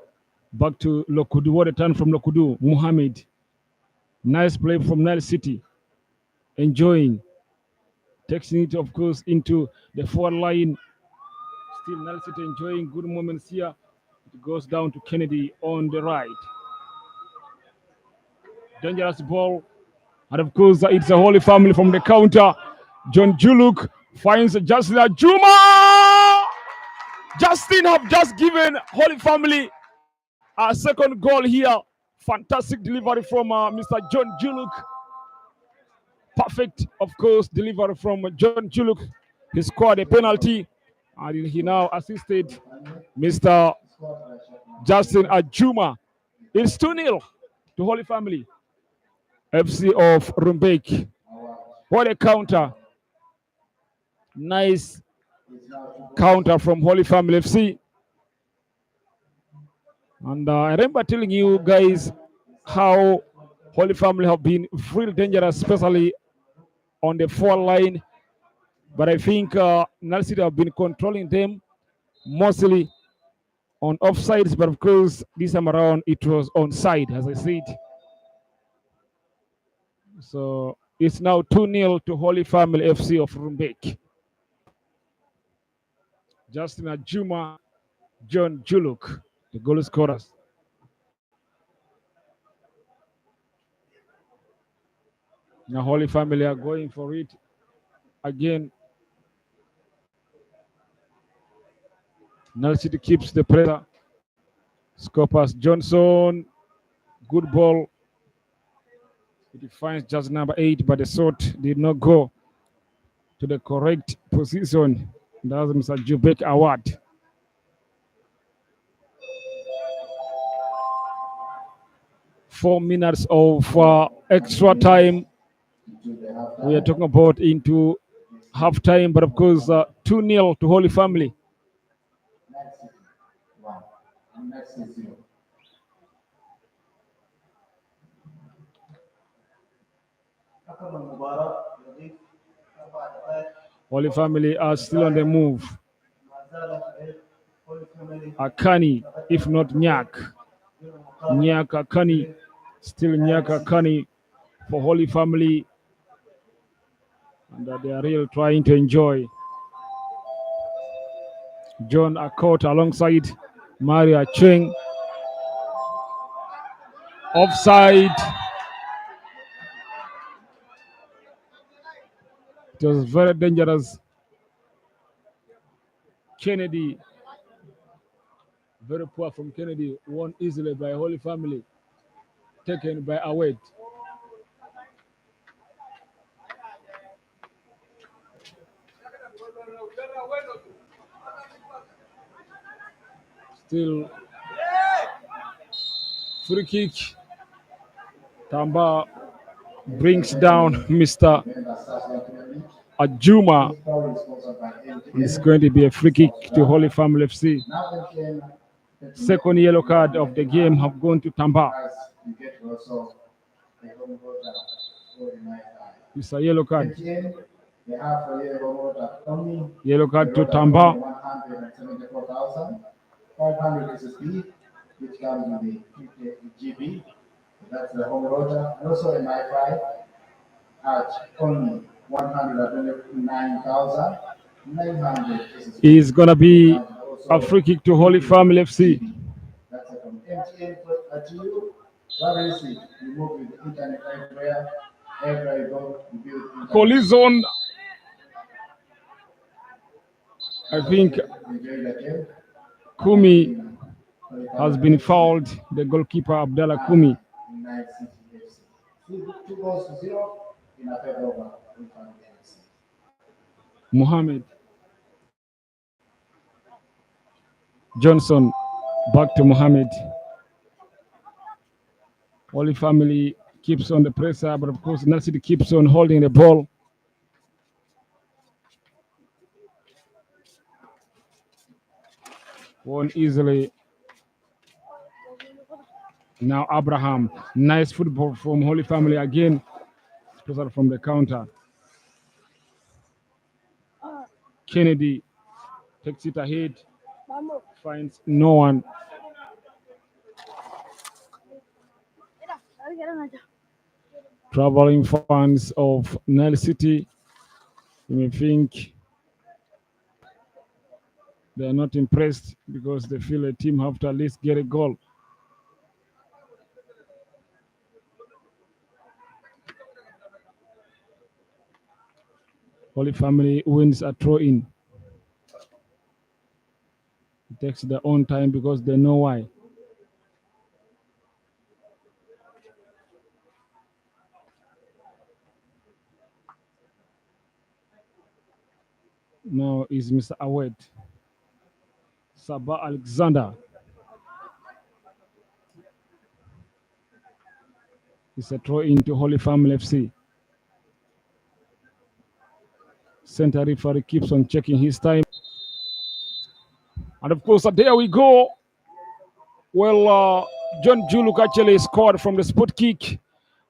Back to Lokudu. What a turn from Lokudu. Mohammed. Nice play from Nile City. Enjoying. Taking it, of course, into the forward line. Still Nile City enjoying good moments here. It goes down to Kennedy on the right. Dangerous ball. And of course, it's a Holy Family from the counter. John Juluk finds Justin Ajuma. Justin have just given Holy Family a second goal here. Fantastic delivery from Mr. John Juluk. Perfect, of course, delivery from John Juluk. He scored a penalty, and he now assisted Mr. Justin Ajuma. It's 2-0 to Holy Family FC of Rumbek. What a counter. Nice counter from Holy Family FC. And I remember telling you guys how Holy Family have been really dangerous, especially on the forward line. But I think Nile City have been controlling them mostly on offsides. But of course, this time around, it was onside, as I said. So it's now 2-0 to Holy Family FC of Rumbek. Justin Ajuma, John Juluk, the goal scorers. Now Holy Family are going for it again. Nile City keeps the pressure. Scopas Johnson, good ball. It finds just number 8, but the shot did not go to the correct position. That's Mr. Jubek Awad. Four minutes of extra time. We are talking about into half time, but of course 2-0 to Holy Family. Holy Family are still on the move. Akani, if not Nyak. Nyak Akani, still Nyak Akani for Holy Family. And they are really trying to enjoy. John Akot alongside Maria Cheng. Offside. It was very dangerous. Kennedy, very poor from Kennedy, won easily by Holy Family, taken by Awed. Still free kick. Tamba brings down Mr. Ajuma. And it's going to be a free kick to Holy Family FC. Second yellow card of the game have gone to Tamba. It's a yellow card. Yellow card to Tamba. Is gonna be a free kick to Holy Family FC. Collision. I think Kumi has been fouled. The goalkeeper Abdallah Kumi. Mohammed Johnson back to Mohammed. Holy Family keeps on the pressure, but of course Nasir keeps on holding the ball. Won easily. Now Abraham. Nice football from Holy Family again. Pressure from the counter. Kennedy takes it ahead. Finds no one. Traveling fans of Nile City, you may think they are not impressed because they feel a team have to at least get a goal. Holy Family wins a throw-in. It takes their own time because they know why. Now is Mr. Awed. Sabah Alexander. It's a throw into Holy Family FC. Center referee keeps on checking his time. And of course, there we go. Well, John Juluk actually scored from the spot kick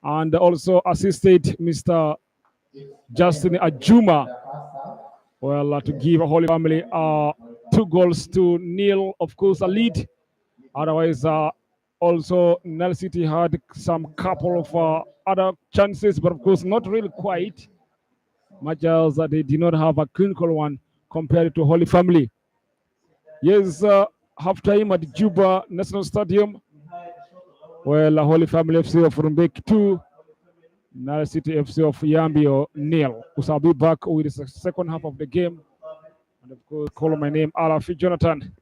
and also assisted Mr. Justin Ajuma. Well, to give Holy Family 2-0. Of course, a lead. Otherwise, also Nile City had some couple of other chances, but of course not really quite much as they did not have a clinical one compared to Holy Family. Yes, halftime at Juba National Stadium. Well, Holy Family FC of Rumbek 2, Nile City FC of Yambio 0. I'll be back with the second half of the game. And of course, call my name Alafi Jonathan.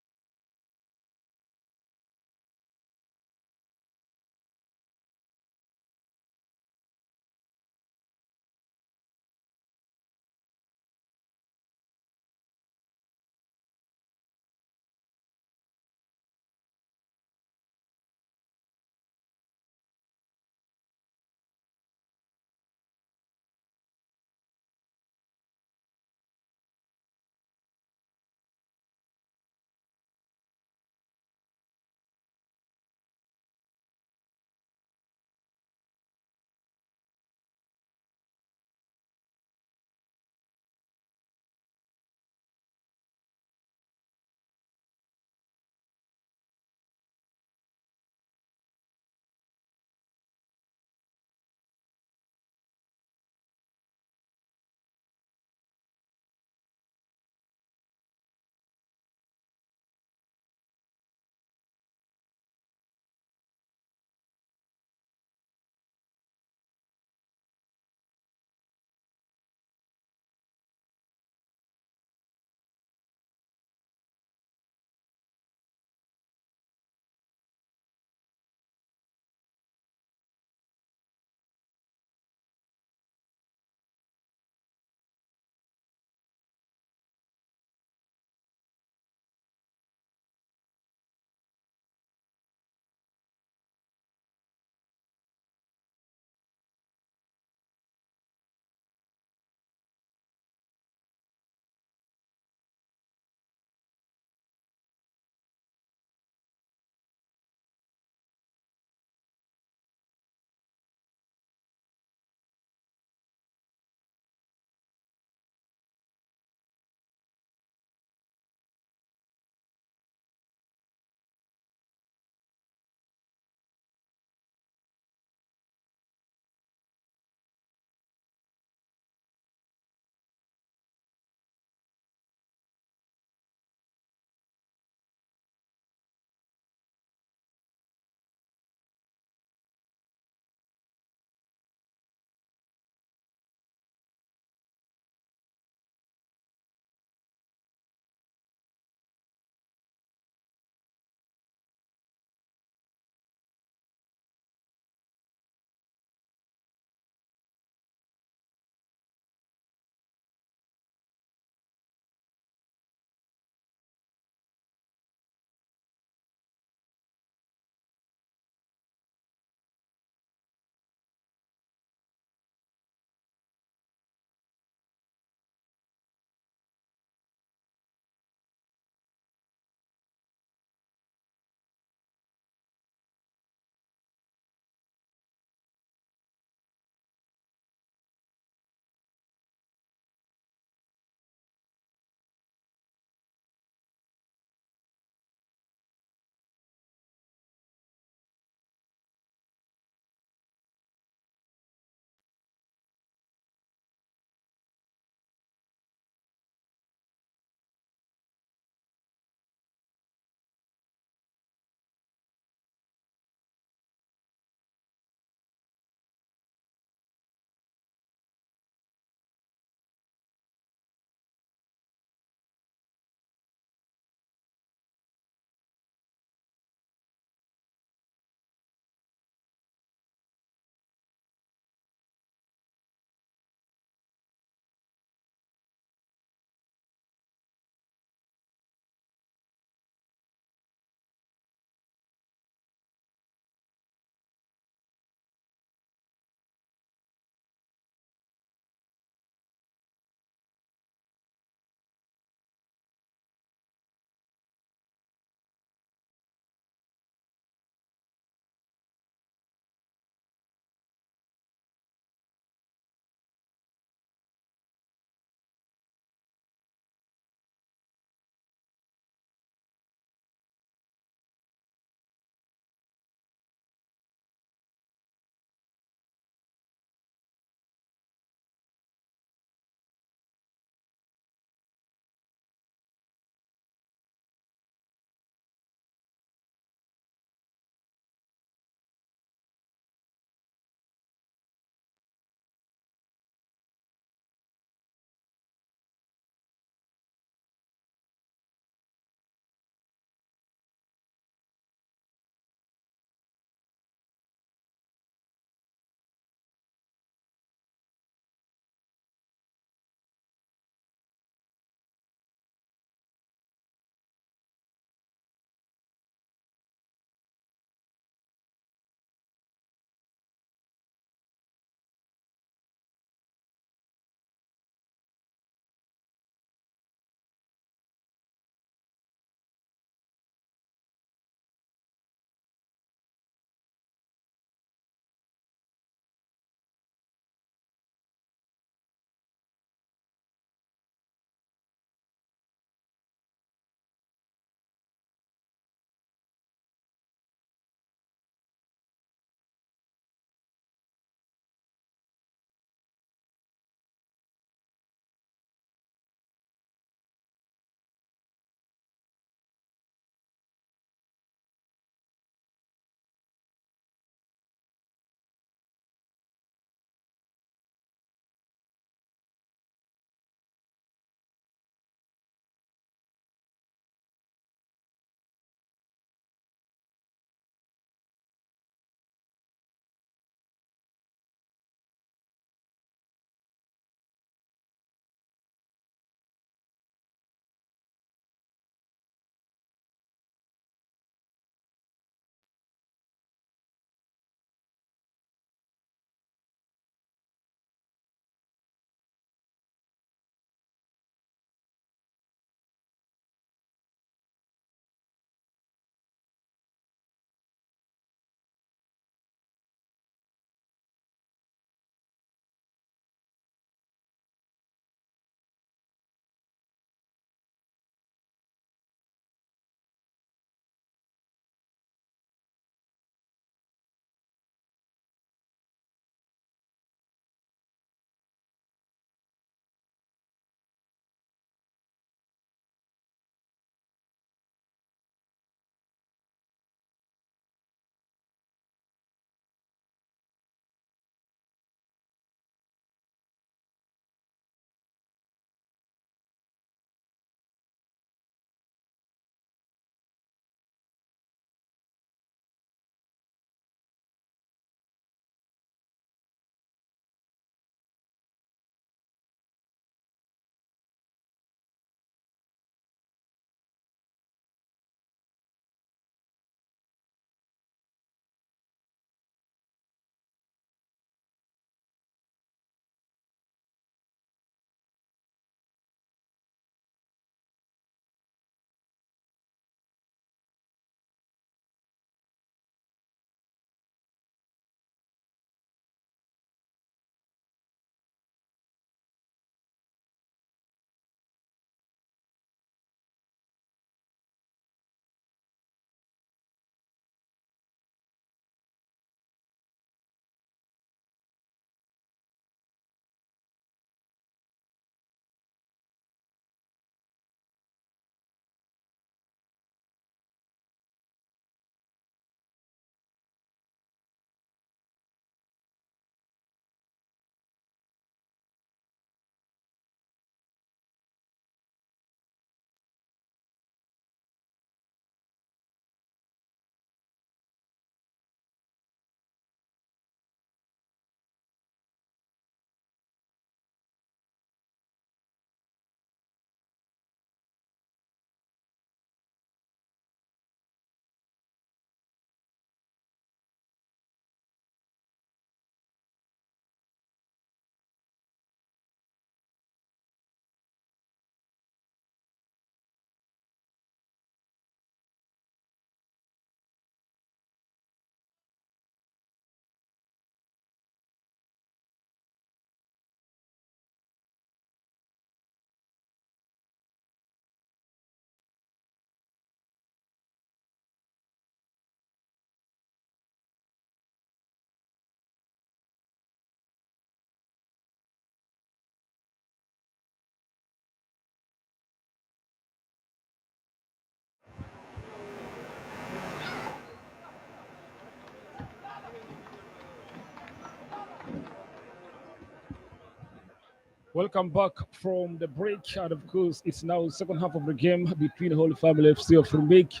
Welcome back from the break, and of course, it's now the second half of the game between Holy Family FC of Rumbek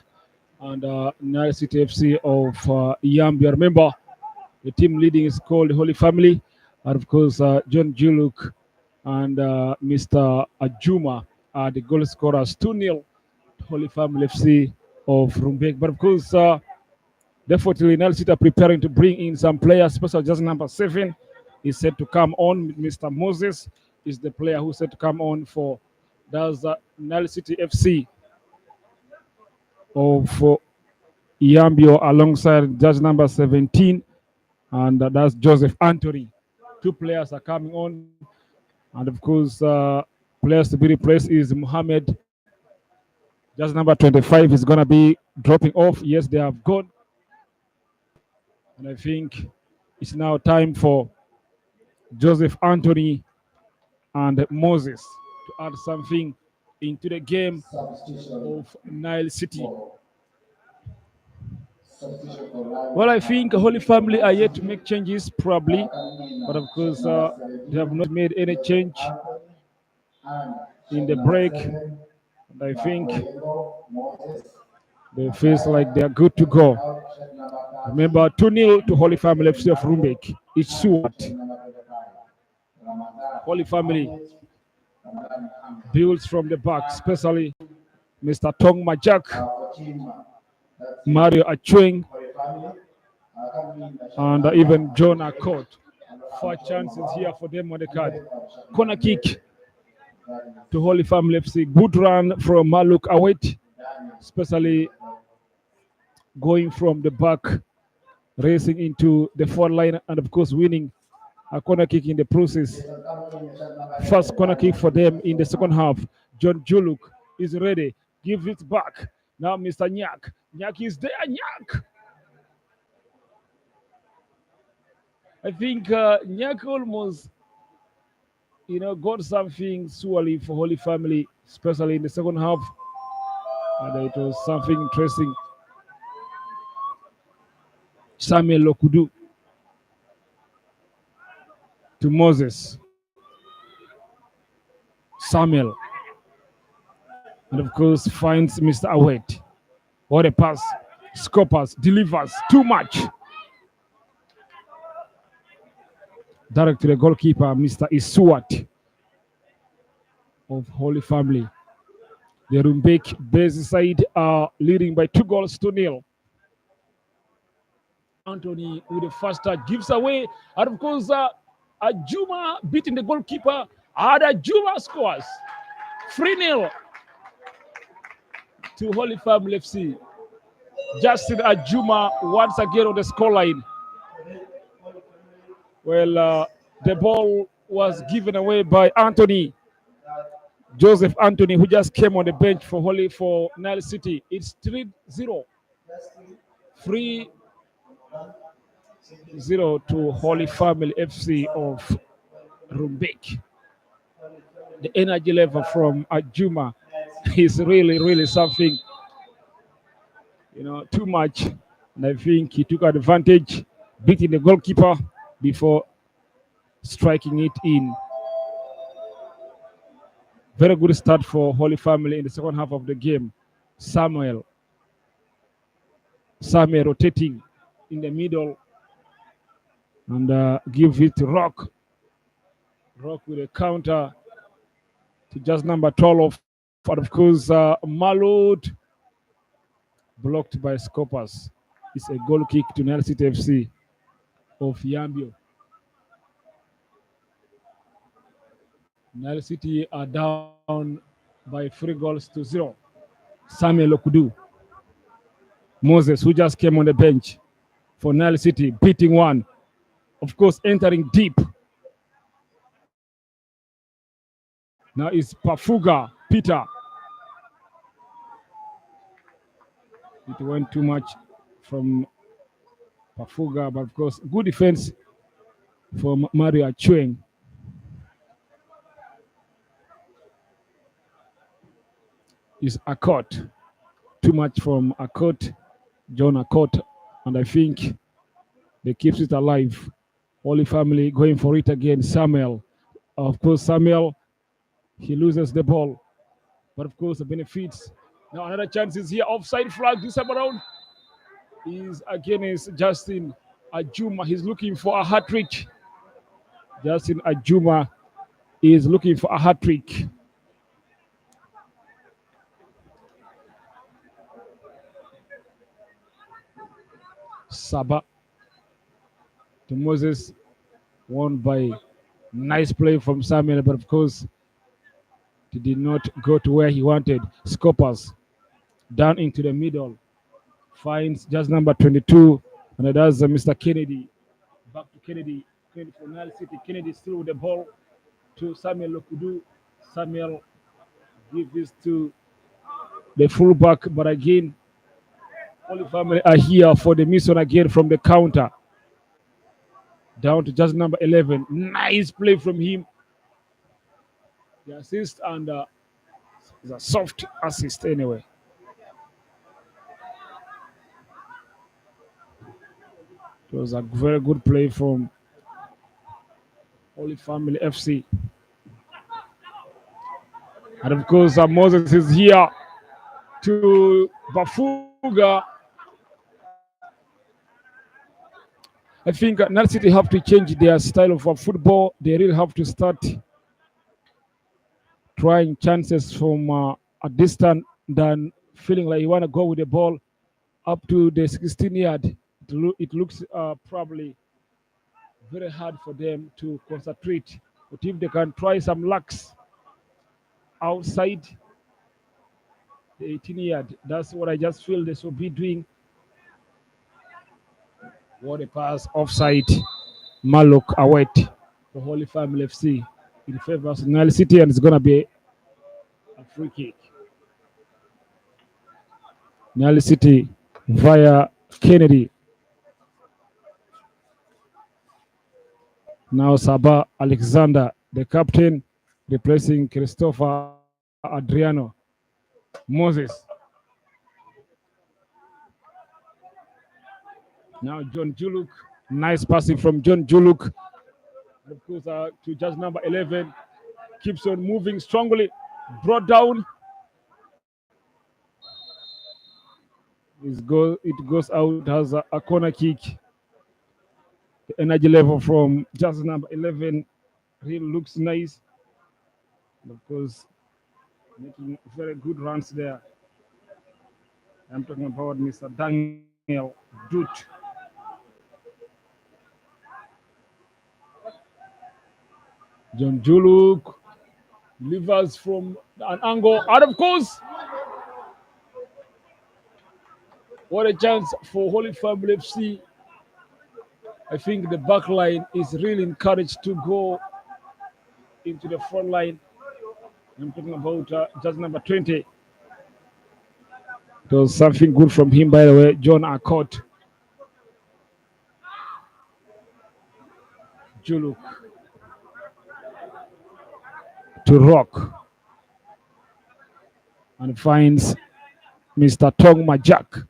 and Nile City FC of Yambia. Remember, the team leading is called Holy Family, and of course, John Juluk and Mr. Ajuma are the goal scorers. 2-0 Holy Family FC of Rumbek. But of course, definitely Nile City are preparing to bring in some players, especially just number 7 is set to come on. Mr. Moses is the player who's set to come on for that's Nile City FC of Yambio alongside judge number 17, and that's Joseph Anthony. Two players are coming on, and of course, players to be replaced is Mohammed. Judge number 25 is going to be dropping off. Yes, they have gone, and I think it's now time for Joseph Anthony and Moses to add something into the game of Nile City. Well, I think Holy Family are yet to make changes, probably, but of course, they have not made any change in the break. And I think they feel like they are good to go. Remember, 2-0 to Holy Family FC of Rumbek. It's Suat. Holy Family builds from the back, especially Mr. Tong Majak, Mario Achweng, and even John Akot. 4 chances here for them on the card. Corner kick to Holy Family FC. Good run from Maluk Awet, especially going from the back, racing into the forward line, and of course winning a corner kick in the process. First corner kick for them in the second half. John Juluk is ready. Gives it back. Now Mr. Nyak. Nyak is there. Nyak. I think Nyak almost, got something surely for Holy Family, especially in the second half. And it was something interesting. Samuel Lokudu to Moses. Samuel. And of course finds Mr. Awet. What a pass. Scoppers, delivers too much. Direct to the goalkeeper, Mr. Isuat of Holy Family. The Rumbek base side are leading by 2-0. Anthony with the first touch gives away, and of course Ajuma beating the goalkeeper, and Ajuma scores 3-0 to Holy Family FC. Justin Ajuma once again on the scoreline. Well, the ball was given away by Anthony, Joseph Anthony, who just came on the bench for Nile City. It's 3-0. 3-0 to Holy Family FC of Rumbek. The energy level from Ajuma is really, really something, too much. And I think he took advantage, beating the goalkeeper before striking it in. Very good start for Holy Family in the second half of the game. Samuel rotating in the middle and give it to Rock. Rock with a counter to just number 12. And of course, Malud blocked by Scoppers. It's a goal kick to Nile City FC of Yambio. Nile City are down by 3-0. Samuel Okudu. Moses, who just came on the bench for Nile City, beating one. Of course, entering deep. Now it's Pafuga, Peter. It went too much from Pafuga, but of course, good defense from Mario Achweng. Is Akot. Too much from Akot, John Akot, and I think they keeps it alive. Holy Family going for it again. Samuel Of course, Samuel, he loses the ball. But of course, the benefits. Now another chance is here. Offside flag this time around is against Justin Ajuma. He's looking for a hat trick. Justin Ajuma is looking for a hat trick. Saba to Moses, won by nice play from Samuel, but of course, he did not go to where he wanted. Scoppers down into the middle, finds just number 22, and that's Mr. Kennedy. Back to Kennedy. Kennedy for Nile City. Kennedy still with the ball to Samuel Lokudu. Samuel gives this to the fullback, but again, Holy Family are here for the mission again from the counter. Down to just number 11. Nice play from him. The assist and it's a soft assist anyway. It was a very good play from Holy Family FC. And of course, Moses is here to Bafuga. I think Nile City have to change their style of football. They really have to start trying chances from a distance than feeling like you want to go with the ball up to the 16 yard. It looks probably very hard for them to concentrate. But if they can try some lucks outside the 18 yard, that's what I just feel they should be doing. What a pass offside. Maluk Awet for Holy Family FC in favor of Nile City, and it's going to be a free kick. Nile City via Kennedy. Now Sabah Alexander, the captain, replacing Christopher Adriano. Moses. Now John Juluk. Nice passing from John Juluk. Of course, to just number 11. Keeps on moving strongly. Brought down. It goes out as a corner kick. The energy level from just number 11 really looks nice. And of course, making very good runs there. I'm talking about Mr. Daniel Dut. John Juluk delivers from an angle. And of course, what a chance for Holy Family FC. I think the back line is really encouraged to go into the front line. I'm talking about just number 20. It was something good from him, by the way, John Akot. Juluk to Rock and finds Mr. Tong Majak.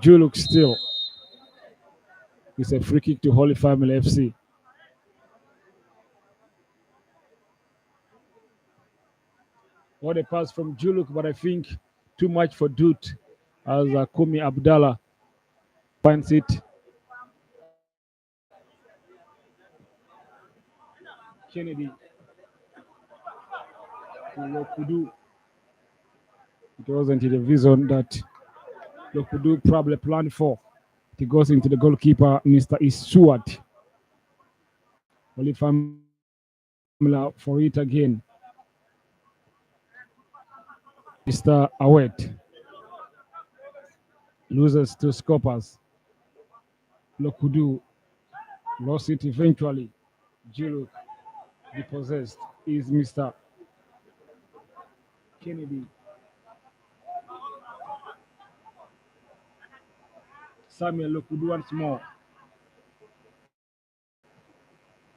Juluk still. It's a free kick to Holy Family FC. What a pass from Juluk, but I think too much for Dut as Kumi Abdallah finds it. Kennedy to Lokudu. It wasn't the vision that Lokudu probably planned for. It goes into the goalkeeper, Mr. Isuat. Holy Family for it again. Mr. Awet loses to Scoppers. Lokudu lost it eventually. Juluk repossessed is Mr. Kennedy. Samuel Lokudu once more.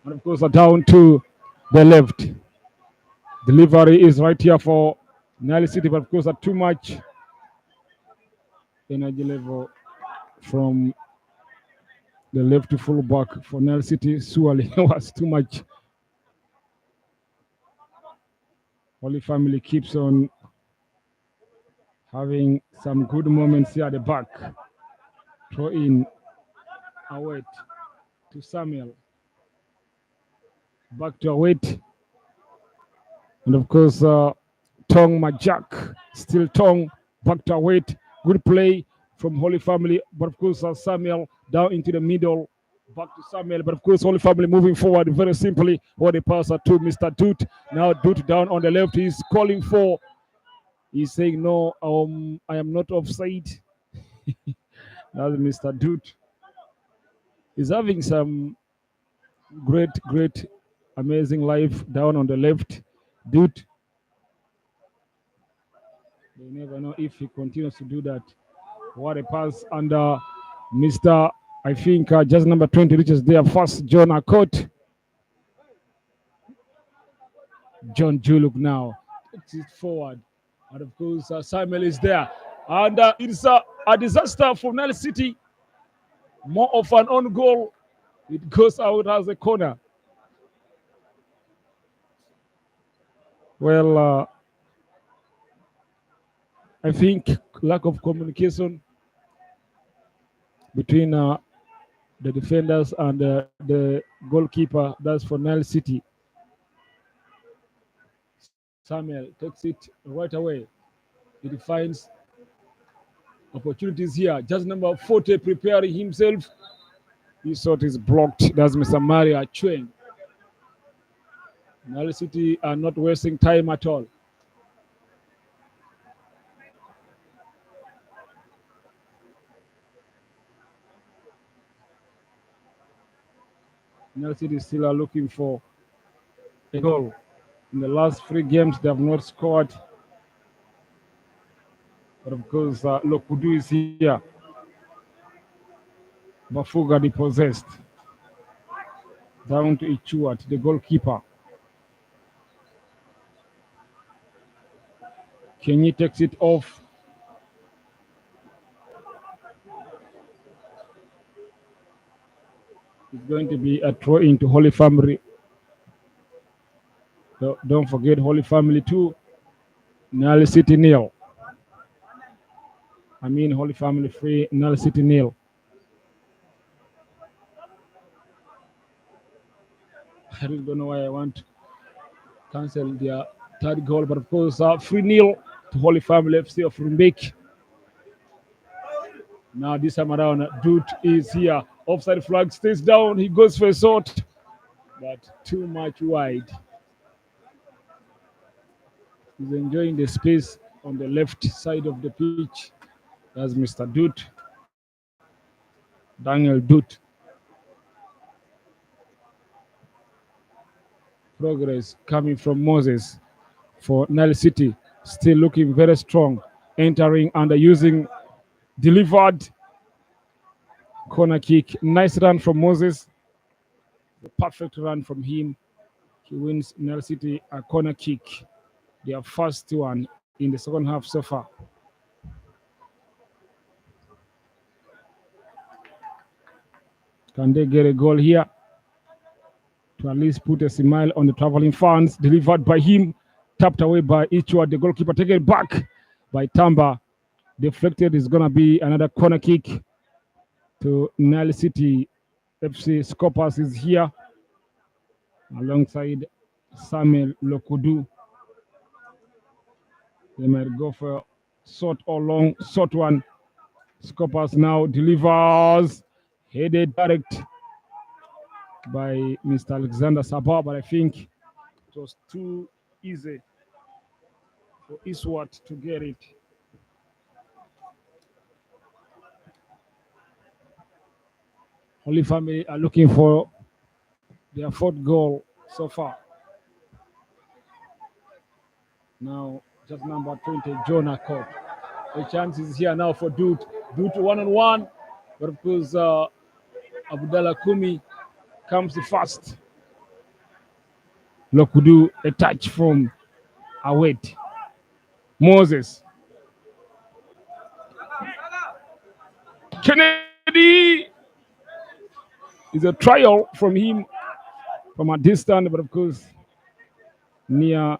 And of course, down to the left. Delivery is right here for Nile City, but of course, too much energy level from The left fullback for Nile City, Suwali, was too much. Holy Family keeps on having some good moments here at the back. Throw in Await to Samuel. Back to Await. And of course, Tong Majak. Still Tong. Back to Await. Good play from Holy Family. But of course, Samuel down into the middle. Back to Samuel. But of course, Holy Family moving forward very simply. What a pass to Mr. Doot. Now Doot down on the left. He's calling for. He's saying, no, I am not offside. That's Mr. Doot. He's having some great, amazing life down on the left. Doot. They never know if he continues to do that. What a pass under Mr. I think just number 20 reaches there first. John Akot. John Juluk now takes it forward. And of course, Samuel is there. And it's a disaster for Nile City. More of an own goal. It goes out as a corner. Well, I think lack of communication between the defenders and the goalkeeper. That's for Nile City. Samuel takes it right away. He finds opportunities here. Just number 40 preparing himself. His shot is blocked. That's Mr. Mario Chuen. Nile City are not wasting time at all. Nile City still are looking for a goal. In the last 3 games, they have not scored. But of course, Lokudu is here. Bafuga depossessed. Down to Ichuat, the goalkeeper. Kenyi takes it off. It's going to be a throw into Holy Family. So don't forget Holy Family too. Nile City nil. I mean Holy Family free, Nile City nil. I really don't know why I want to cancel their third goal, but of course, 3-0 to Holy Family FC of Rumbek. Now this time around, Doot is here. Offside flag stays down. He goes for a shot, but too much wide. He's enjoying the space on the left side of the pitch. That's Mr. Doot, Daniel Doot. Progress coming from Moses for Nile City. Still looking very strong. Entering and using delivered corner kick. Nice run from Moses. The perfect run from him. He wins Nile City a corner kick. Their first one in the second half so far. Can they get a goal here to at least put a smile on the traveling fans? Delivered by him, tapped away by Ichua, the goalkeeper. Taken back by Tamba. Deflected is going to be another corner kick to Nile City FC. Scopas is here alongside Samuel Lokudu. They might go for short or long. Short one. Scopas now delivers. Headed direct by Mr. Alexander Sabah, but I think it was too easy for Iswat to get it. Holy Family are looking for their 4th goal so far. Now, just number 20, Jonah Court. The chance is here now for Doot. Doot 1-on-1. But of course, Abdallah Kumi comes first. Lokudu, a touch from Await. Moses. Kennedy. It's a trial from him from a distance, but of course near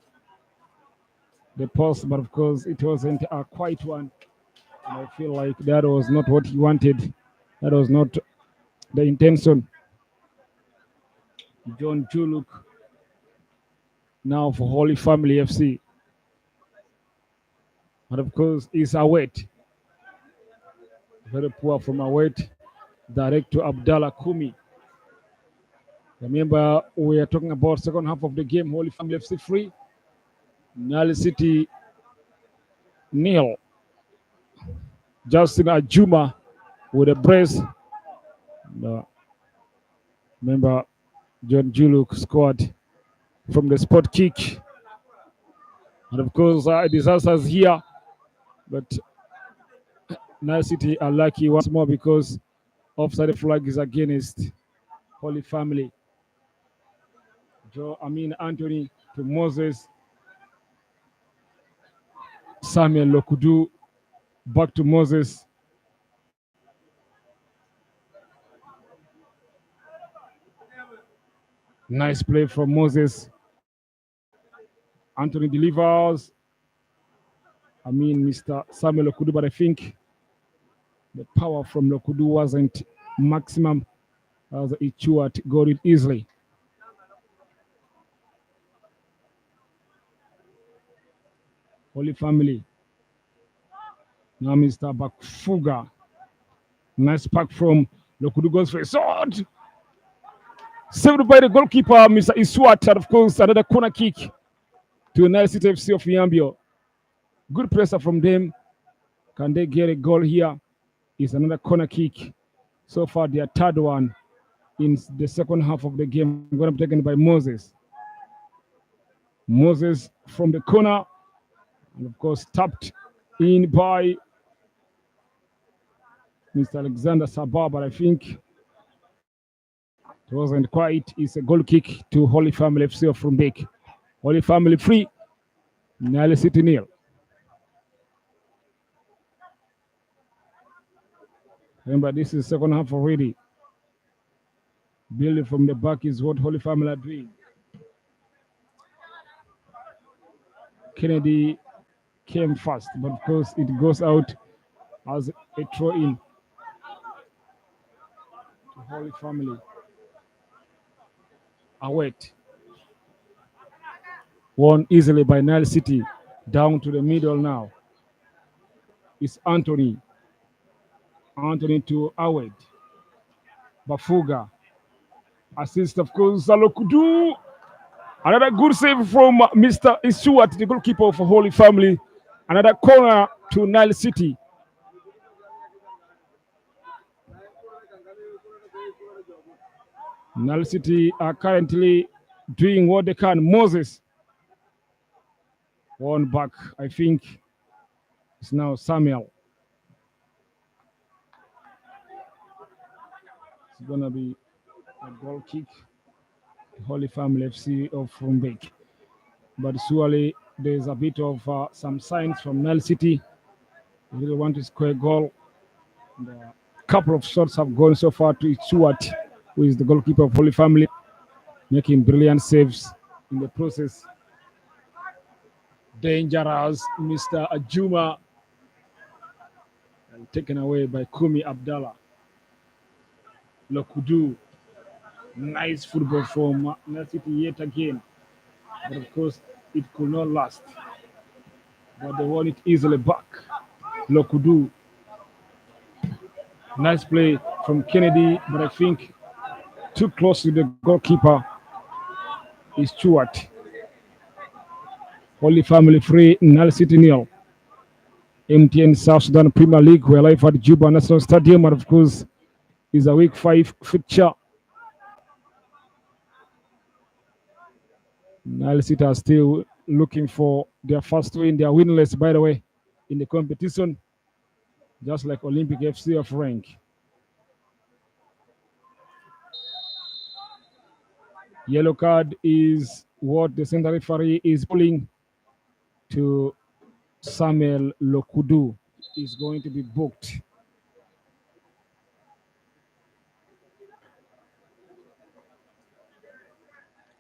the post, but of course it wasn't a quiet one. And I feel like that was not what he wanted. That was not the intention. John Juluk now for Holy Family FC. But of course, it's Awet. Very poor from Awet. Direct to Abdallah Kumi. Remember, we are talking about second half of the game. Holy Family FC free. Nile City nil. Justin Ajuma with a brace. Remember, John Juluk scored from the spot kick. And of course, disasters here. But Nile City are lucky once more because offside flag is against Holy Family. Anthony to Moses. Samuel Lokudu back to Moses. Nice play from Moses. Anthony delivers. Mr. Samuel Lokudu, but I think the power from Lokudu wasn't maximum as Ichuat got it easily. Holy Family. Now Mr. Bakfuga. Nice pack from Lokudu goes for a sword. Saved by the goalkeeper, Mr. Isuat, and of course another corner kick to Nile City FC of Yambio. Good pressure from them. Can they get a goal here? It's another corner kick. So far, their third one in the second half of the game. Going to be taken by Moses. Moses from the corner. And of course, tapped in by Mr. Alexander Sabah. But I think it wasn't quite. It's a goal kick to Holy Family FC of Rumbek. Holy Family free. Nile City nil. Remember, this is second half already. Building from the back is what Holy Family are doing. Kennedy came first, but of course it goes out as a throw-in to Holy Family. Await. Won easily by Nile City. Down to the middle now. It's Anthony. Anthony to Awed. Bafuga. Assist, of course, Salokudu. Another good save from Mr. Isuat, the goalkeeper for Holy Family. Another corner to Nile City. Nile City are currently doing what they can. Moses. One back, I think. It's now Samuel. It's going to be a goal kick. Holy Family FC of Rumbek. But surely there's a bit of some signs from Nile City. They really want to score a goal. And a couple of shots have gone so far to Ichuat, who is the goalkeeper of Holy Family, making brilliant saves in the process. Dangerous, Mr. Ajuma, and taken away by Kumi Abdallah. Lokudu, nice football from Nile City yet again. But of course, it could not last. But they won it easily back. Lokudu, nice play from Kennedy, but I think too close to the goalkeeper is Stewart. Holy Family free, Nile City nil. MTN South Sudan Premier League, we're live at Juba National Stadium, and of course, is a week 5 fixture. Nile City are still looking for their first win. They are winless, by the way, in the competition, just like Olympic FC of rank. Yellow card is what the center referee is pulling to Samuel Lokudu. Is going to be booked.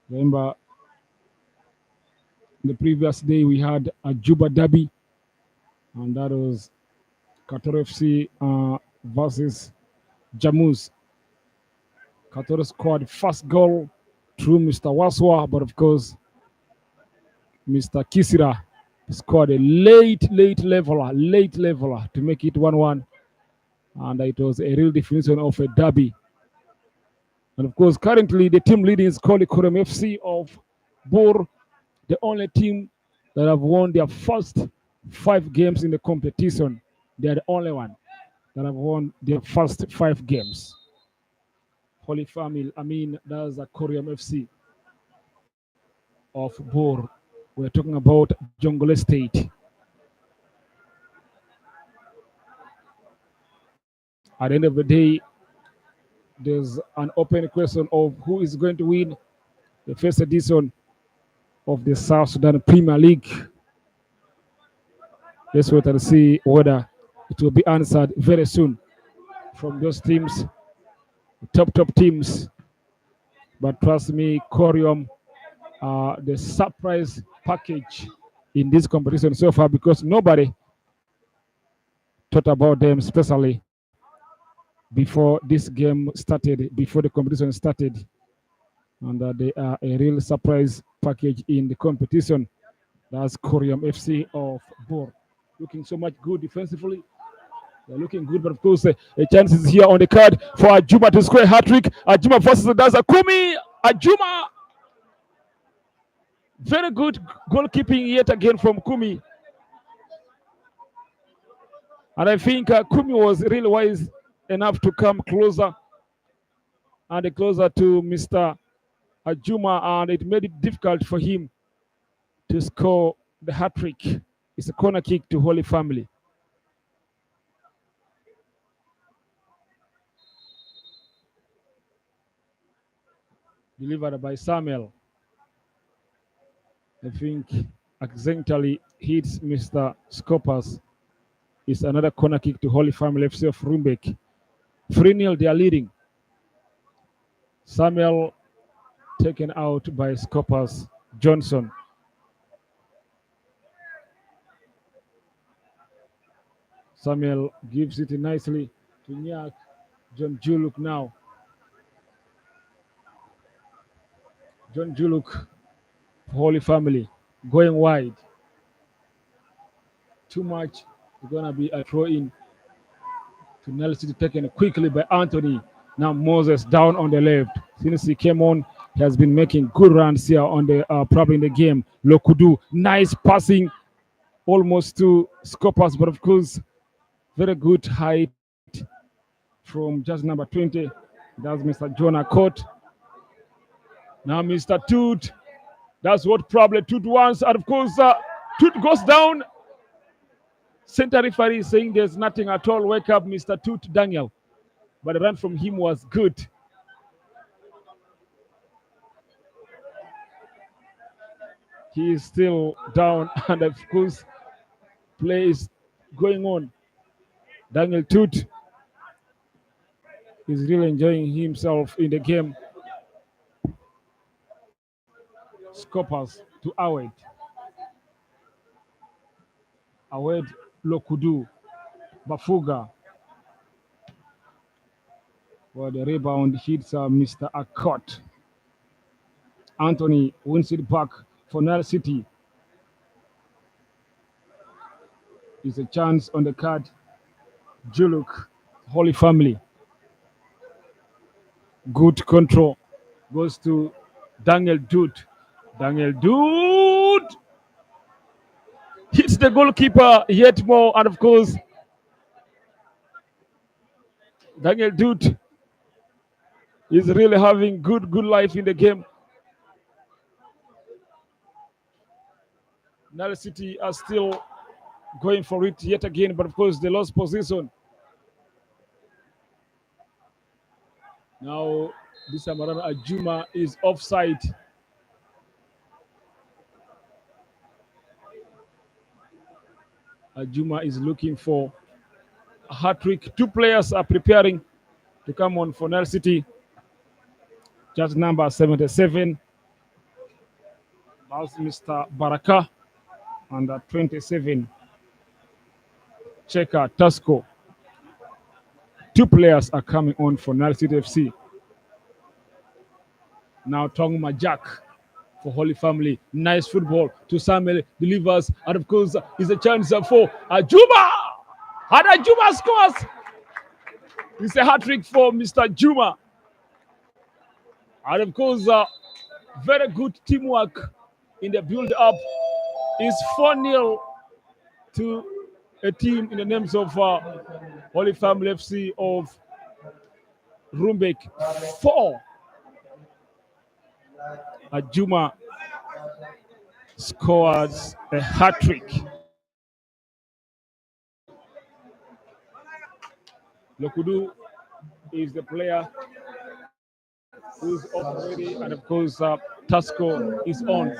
Remember, the previous day we had a Juba derby, and that was Qatar FC versus Jammus. Qatar scored first goal through Mr. Waswa, but of course, Mr. Kisira scored a late leveler to make it 1-1. And it was a real definition of a derby. And of course, currently the team leading is called Kurem FC of Bor, the only team that have won their first 5 games in the competition. They are the only one that have won their first 5 games. Holy Family, I mean, that's a Korean FC of Bor. We're talking about Jungle State. At the end of the day, there's an open question of who is going to win the first edition of the South Sudan Premier League. Let's wait and see whether it will be answered very soon from those teams, top teams. But trust me, Corium, the surprise package in this competition so far, because nobody thought about them, especially before this game started, before the competition started. And they are a real surprise package in the competition. That's Corium FC of Bor. Looking so much good defensively. They're looking good, but of course, a chance is here on the card for Ajuma to score a hat-trick. Ajuma versus Daza Kumi. Ajuma. Very good goalkeeping yet again from Kumi. And I think Kumi was really wise enough to come closer and closer to Mr. Ajuma, and it made it difficult for him to score the hat-trick. It's a corner kick to Holy Family. Delivered by Samuel. I think accidentally hits Mr. Scopas. It's another corner kick to Holy Family FC of Rumbek. 3-0, they are leading. Samuel taken out by Scopas Johnson. Samuel gives it nicely to Nyak. John Juluk now. John Juluk, Holy Family, going wide. Too much. It's going to be a throw in to Nile City, taken quickly by Anthony. Now Moses down on the left. Since he came on, he has been making good runs here on the probably in the game. Lokudu, nice passing, almost to Scopas, but of course, very good height from just number 20. That's Mr. Jonah Court. Now Mr. Toot. That's what probably Toot wants. And of course, Toot goes down. Center referee is saying there's nothing at all. Wake up, Mr. Toot Daniel. But the run from him was good. He is still down, and of course, play is going on. Daniel Toot is really enjoying himself in the game. Scopas to Awed. Awed Lokudu. Bafuga. Well, the rebound hits Mr. Akot. Anthony wins it back for Nile City. It's a chance on the card. Juluk, Holy Family. Good control. Goes to Daniel Doot. Daniel Doot hits the goalkeeper yet more, and of course, Daniel Doot is really having good life in the game. Nile City are still going for it yet again, but of course they lost position. Now this time around, Ajuma is offside. Ajuma is looking for a hat-trick. 2 players are preparing to come on for Nile City. Just number 77 How's Mr. Baraka under 27? Checker, Tasco. Two players are coming on for Nile City FC. Now Tong Majak for Holy Family. Nice football to Samuel, delivers, and of course, is a chance for Juba. And Juba scores. It's a hat trick for Mr. Juma. And of course, very good teamwork in the build-up. Is 4-0 to a team in the names of Holy Family FC of Rumbek. 4. Juma scores a hat trick. Lokudu is the player who's off already, and of course, Tasco is on.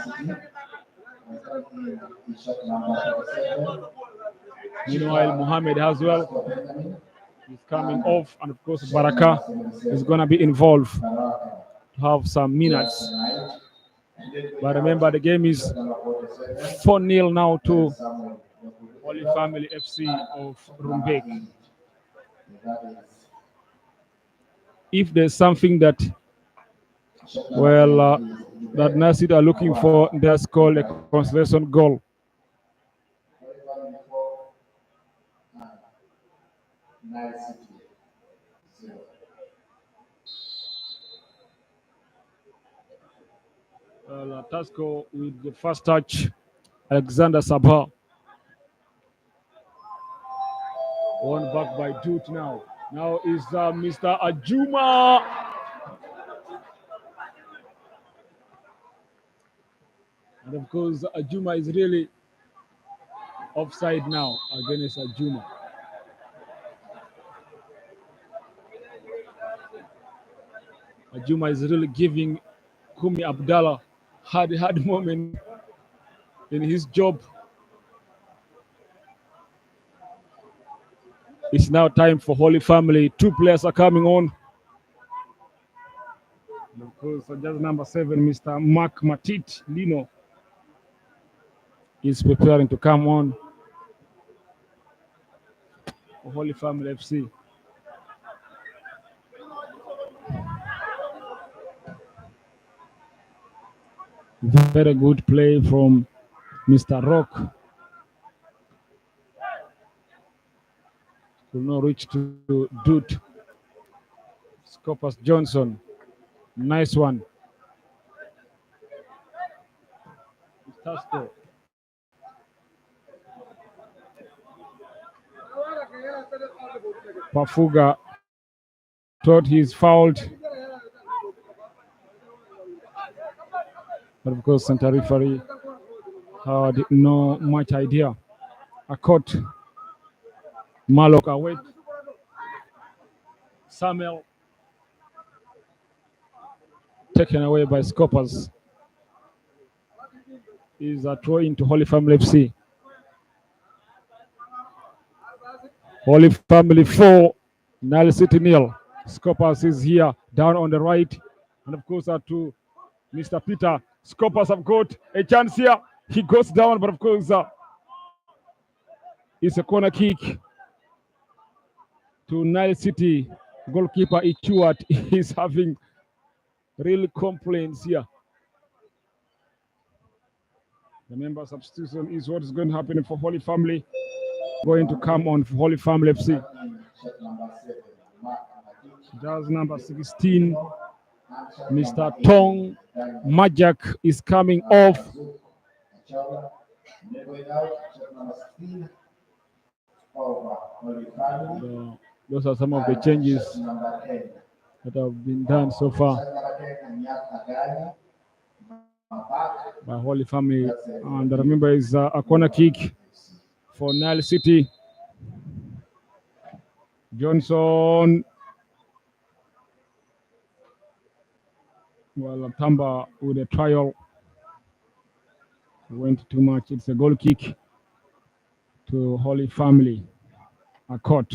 Meanwhile, Mohammed as well is coming off, and of course, Baraka is going to be involved to have some minutes. But remember, the game is 4-0 now to Holy Family FC of Rumbek. If there's something that, well, that Nasrid are looking for, that's called a consolation goal. Well, Tasco with the first touch, Alexander Sabha. One back by Dute now. Now is Mr. Ajuma. And of course, Ajuma is really offside now against Ajuma. Ajuma is really giving Kumi Abdallah hard moment in his job. It's now time for Holy Family. Two players are coming on. Of course, just number 7, Mr. Mark Matit Lino, is preparing to come on for Holy Family FC. Very good play from Mr. Rock. Will not reach to Dute. Scopus Johnson. Nice one. Tasco. Pafuga thought he's fouled. But of course, center referee had no much idea. A court. Malok away. Samuel taken away by Scopus. Is a throw into Holy Family FC. Holy Family 4, Nile City 0. Scopus is here, down on the right. And of course, to Mr. Peter. Scopus have got a chance here. He goes down, but of course, it's a corner kick to Nile City. Goalkeeper Ichuat is having real complaints here. Remember, substitution is what is going to happen for Holy Family. Going to come on for Holy Family FC. That's number 16. Mr. Tong Majak is coming off. So those are some of the changes that have been done so far by Holy Family. And remember, it's a corner kick for Nile City. Johnson. Well, Tamba with a trial. Went too much. It's a goal kick to Holy Family. A court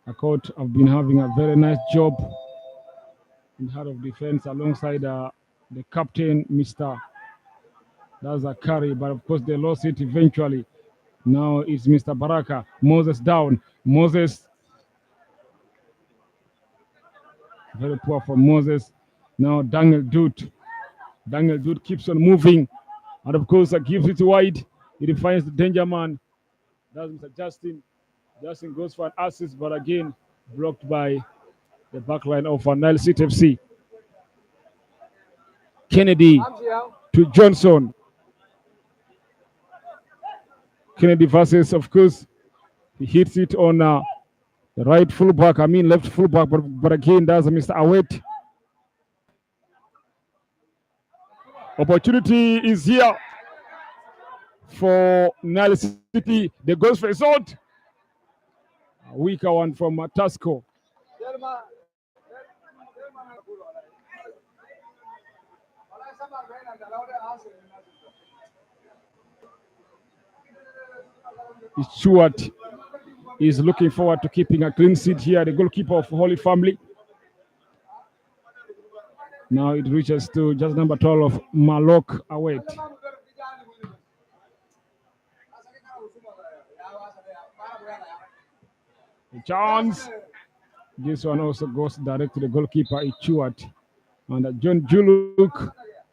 have been having a very nice job in heart of defense alongside the captain, Mr. That's a carry, but of course they lost it eventually. Now it's Mr. Baraka. Moses down. Moses, very poor for Moses. Now Daniel Dut. Daniel Dut keeps on moving. And of course, gives it wide. He defines the danger man. That's Mr. Justin. Justin goes for an assist, but again, blocked by the backline of Nile City FC. Kennedy to Johnson. Kennedy versus, of course, he hits it on the right fullback, left fullback, but again, that's Mr. Awet. Opportunity is here for Nile City. The goals result. A weaker one from Tasco. Stewart is looking forward to keeping a clean sheet here. The goalkeeper of Holy Family. Now it reaches to just number 12 of Malok Awet. A chance. This one also goes direct to the goalkeeper, Stewart. And John Juluk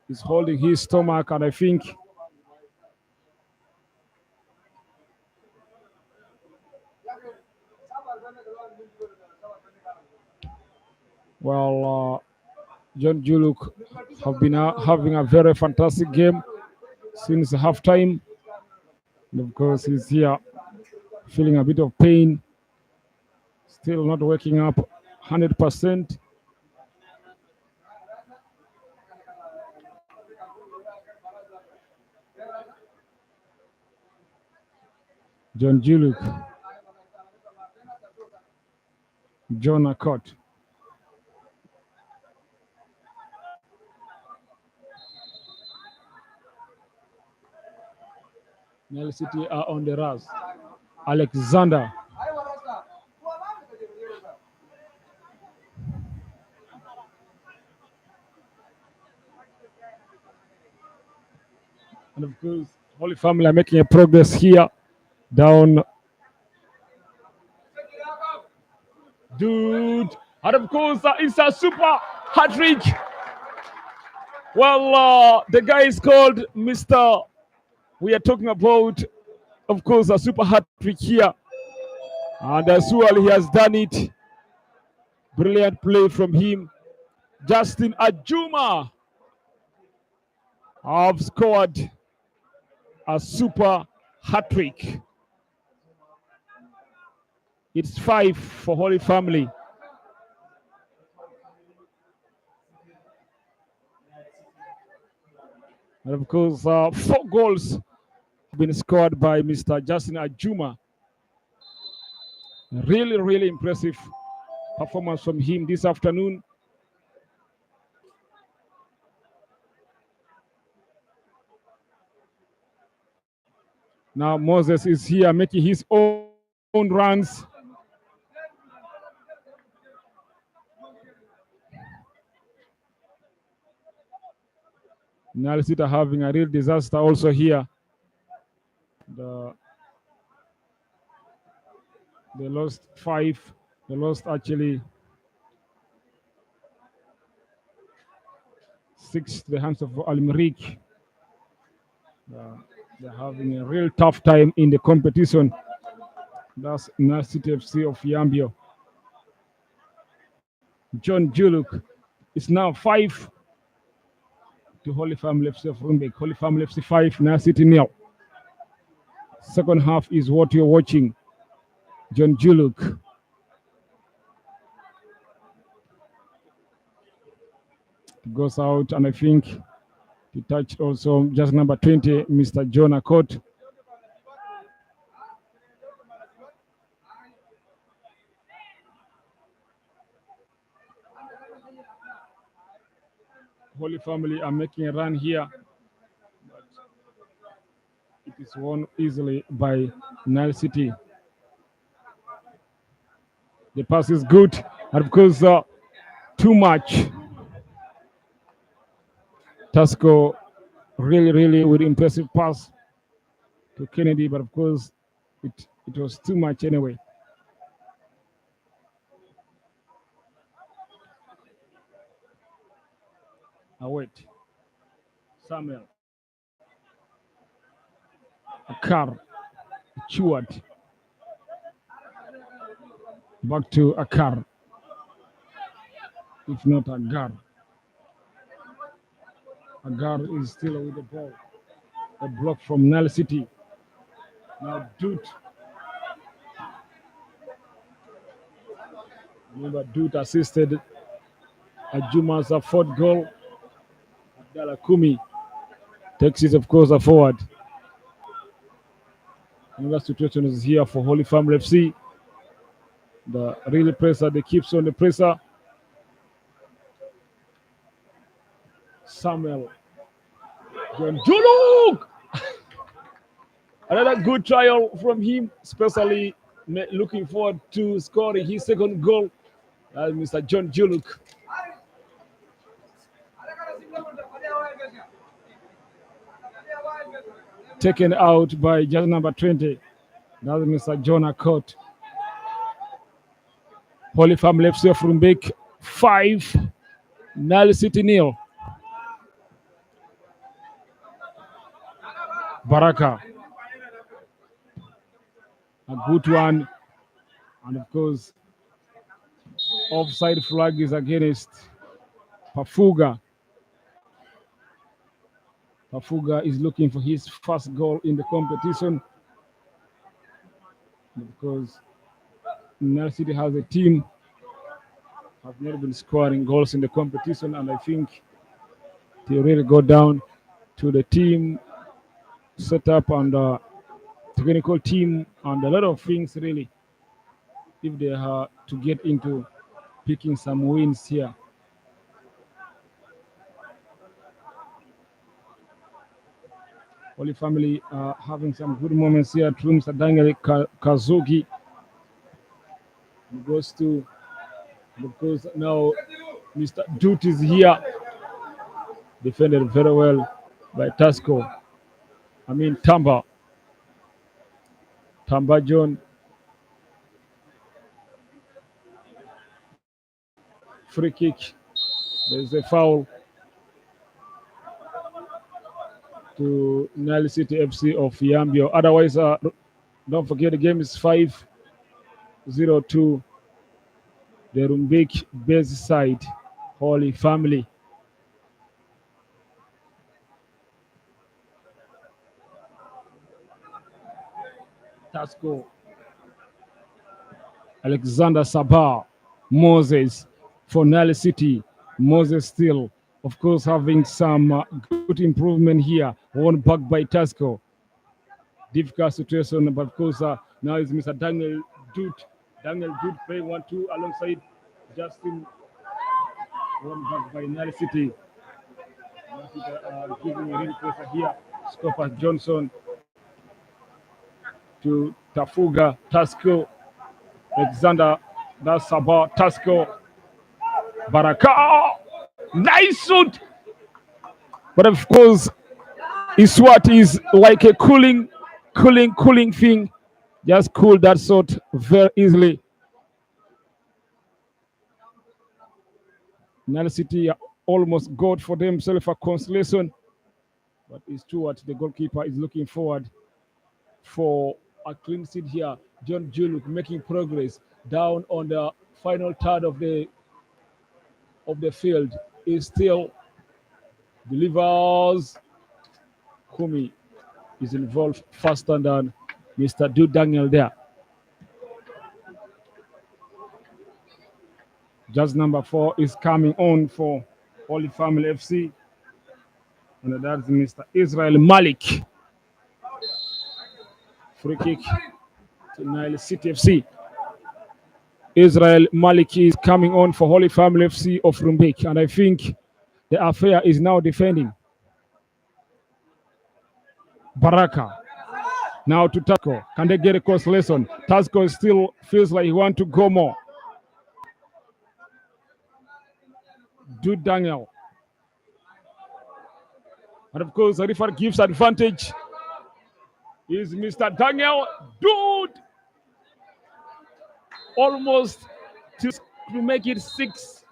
is holding his stomach, and I think John Juluk have been having a very fantastic game since halftime. And of course, he's here feeling a bit of pain, still not waking up 100%. John Juluk, John Akot. Nile City are on the rise. Alexander. And of course, Holy Family are making a progress here. Down. Dude. And of course, it's a super hat trick. Well, the guy is called Mr. We are talking about, of course, a super hat trick here. And as well, he has done it. Brilliant play from him. Justin Ajuma have scored a super hat trick. It's 5 for Holy Family. And of course, 4 goals have been scored by Mr. Justin Ajuma. Really, really impressive performance from him this afternoon. Now Moses is here making his own runs. Nile City having a real disaster also here. They lost 5. They lost actually 6 to the hands of Al-Mrik. They're having a real tough time in the competition. That's Nile City FC of Yambio. John Juluk is now 5 to Holy Family FC of Rumbek. Holy Family FC 5, Nile City nil. Second half is what you're watching. John Juluk. Goes out, and I think he touched also just number 20, Mr. John Akot. Holy Family are making a run here, but it is won easily by Nile City. The pass is good, and of course, too much. Tasco really with impressive pass to Kennedy, but of course it was too much anyway. Wait. Samuel. Akar. Cheward. Back to Akar. If not Agar. Agar is still with the ball. A block from Nile City. Now Dut. Remember, Dut assisted Ajuma's fourth goal. Abdallah Kumi takes it, of course, forward. Another situation is here for Holy Family FC. The real pressure, they keeps on the pressure. Samuel. John Juluk! Another good trial from him, especially looking forward to scoring his second goal. Mr. John Juluk. Taken out by just number 20. That's Mr. John Akot. Holy Family FC of Rumbek 5, Nile City 0. Baraka. A good one. And of course, offside flag is against Pafuga. Pafuga is looking for his first goal in the competition. Because Nile City has a team have not been scoring goals in the competition, and I think they really go down to the team setup and technical team and a lot of things really if they are to get into picking some wins here. Holy Family are having some good moments here. Trums Daniel Kazuki goes to, because now Mr. Dut is here. Defended very well by Tasco. Tamba John. Free kick. There's a foul to Nile City FC of Yambio. Otherwise, don't forget the game is 5-0 to the Rumbek base side, Holy Family. Tasco. Alexander Sabah. Moses for Nile City. Moses still, of course, having some good improvement here. Won back by Tasco. Difficult situation, but of course, now is Mr. Daniel Dut. Daniel Dut playing 1-2 alongside Justin. Won back by Nile City. Giving a real pressure here. Scopper Johnson to Tafuga, Tasco, Alexander, that's about Tasco, Baraka, nice shoot. But of course, Iswat is like a cooling thing. Just cool that shot very easily. Nile City almost got for themselves a consolation. But it's true what the goalkeeper is looking forward for a clean sheet here. John Juluk making progress down on the final third of the field. Is still delivers. Kumi is involved faster than Mr. Dude Daniel there. Just number 4 is coming on for Holy Family FC. And that's Mr. Israel Malik. Free kick to Nile City FC. Israel Malik is coming on for Holy Family FC of Rumbek. And I think the affair is now defending. Baraka. Now to Tasco. Can they get a cross lesson? Tasco still feels like he wants to go more. Dude Daniel. And of course, the referee gives advantage. Is Mr. Daniel Dude almost to make it 6.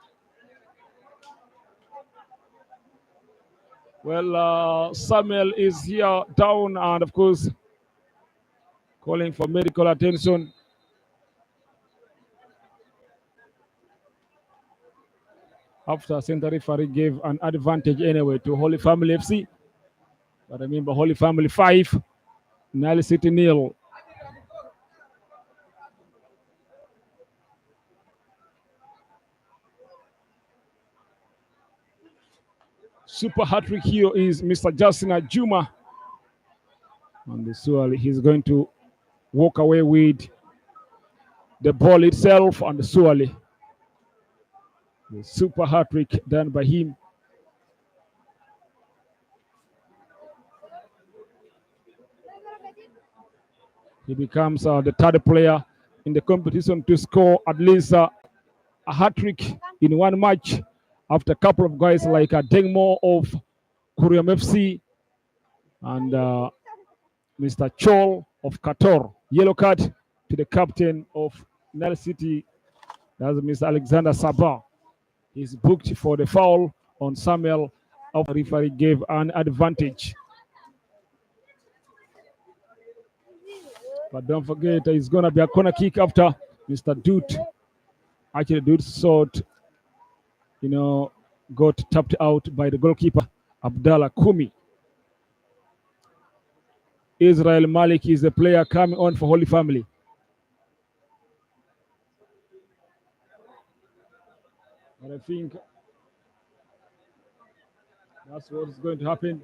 Well, Samuel is here down and of course calling for medical attention. After center referee gave an advantage anyway to Holy Family FC. But remember, Holy Family 5, Nile City 0. Super hat-trick here is Mr. Justin Ajuma. And the Suwali, he's going to walk away with the ball itself and the Suwali. The super hat-trick done by him. He becomes the third player in the competition to score at least a hat-trick in one match after a couple of guys like Dengmo of Kuriam FC and Mr. Chol of Qatar. Yellow card to the captain of Nile City, that's Mr. Alexander Sabah. He's booked for the foul on Samuel. The referee gave an advantage. But don't forget, it's going to be a corner kick after Mr. Dude. Actually, Dude's shot, got tapped out by the goalkeeper, Abdallah Kumi. Israel Malik is the player coming on for Holy Family. But I think that's what is going to happen.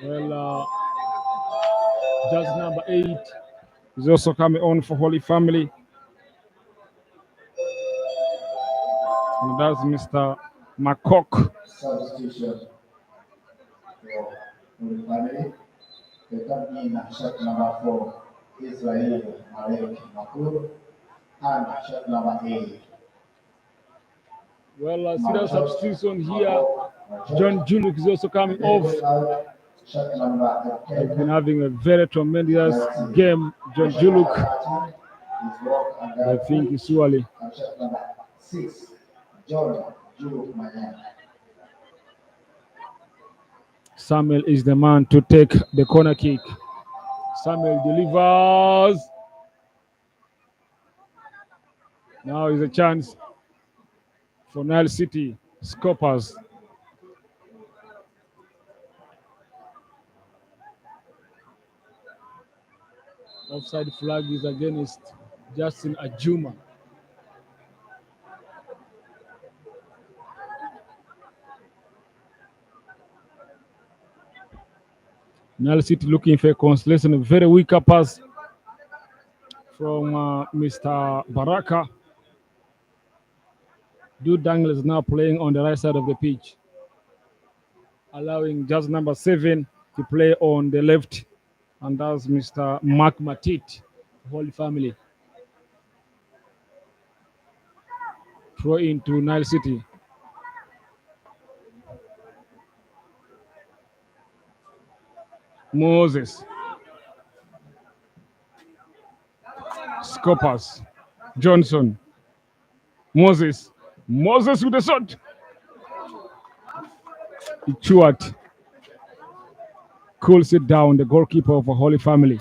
Well, just number 8 is also coming on for Holy Family. And that's Mr. McCock. Substitution for Holy Family. The coming in shot number 4, Israel Malik Makur, and shot number 8. Well, serial substitution here. John Juluk is also coming off. He's been having a very tremendous game, John Juluk. I think it's Suwali. Shot number 6, John Juluk Mayan. Samuel is the man to take the corner kick. Samuel delivers. Now is a chance for Nile City Scoppers. Offside flag is against Justin Ajuma. Nile City looking for a consolation, a very weak pass from Mr. Baraka. Dude Dangle is now playing on the right side of the pitch, allowing just number 7 to play on the left, and that's Mr. Mark Matit, Holy Family. Throw into Nile City. Moses. Scoppers. Johnson. Moses. Moses with the shot. Ichuat cools it down, the goalkeeper of a Holy Family.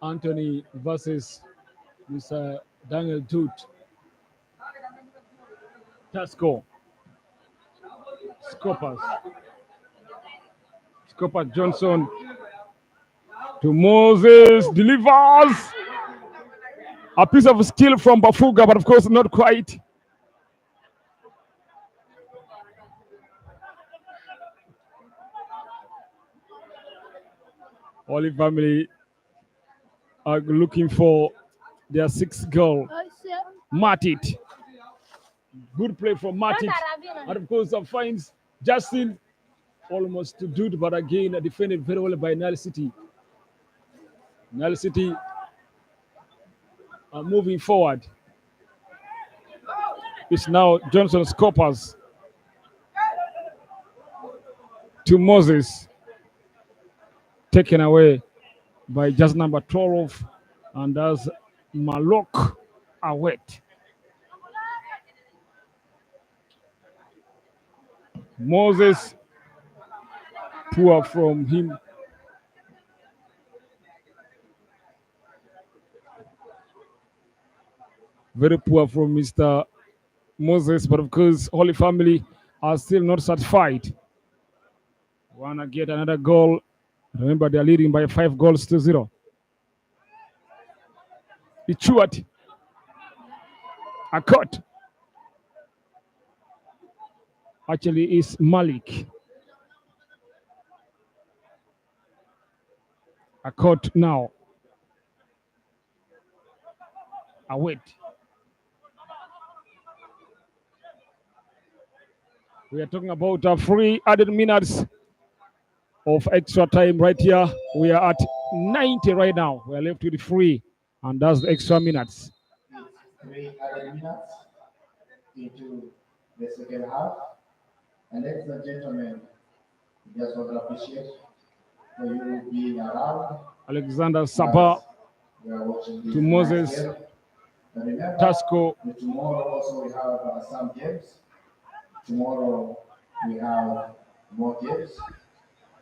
Anthony versus Mr. Daniel Dude. Tasco. Scoppers. Scopper Johnson to Moses, delivers a piece of skill from Bafuga, but of course not quite. Holy Family are looking for their 6th goal. Matit Good play from Matic. And of course, finds Justin almost to do it, but again, defended very well by Nile City. Nile City are moving forward. It's now Johnson Scoppers to Moses, taken away by just number 12, and that's Malok Awet. Moses, poor from him. Very poor from Mr. Moses, but of course, Holy Family are still not satisfied. Wanna get another goal. Remember, they're leading by 5 goals to 0. Ichuat. A cut. Actually, is Malik. A cut now. A wait. We are talking about 3 added minutes of extra time right here. We are at 90 right now. We are left with 3, and that's the extra minutes. It's 3 added minutes into the second half. And ladies and gentlemen, just want to appreciate for you being around. Alexander Sapa We are watching this to Moses game. And remember, Tasco. tomorrow also we have some games. Tomorrow we have more games.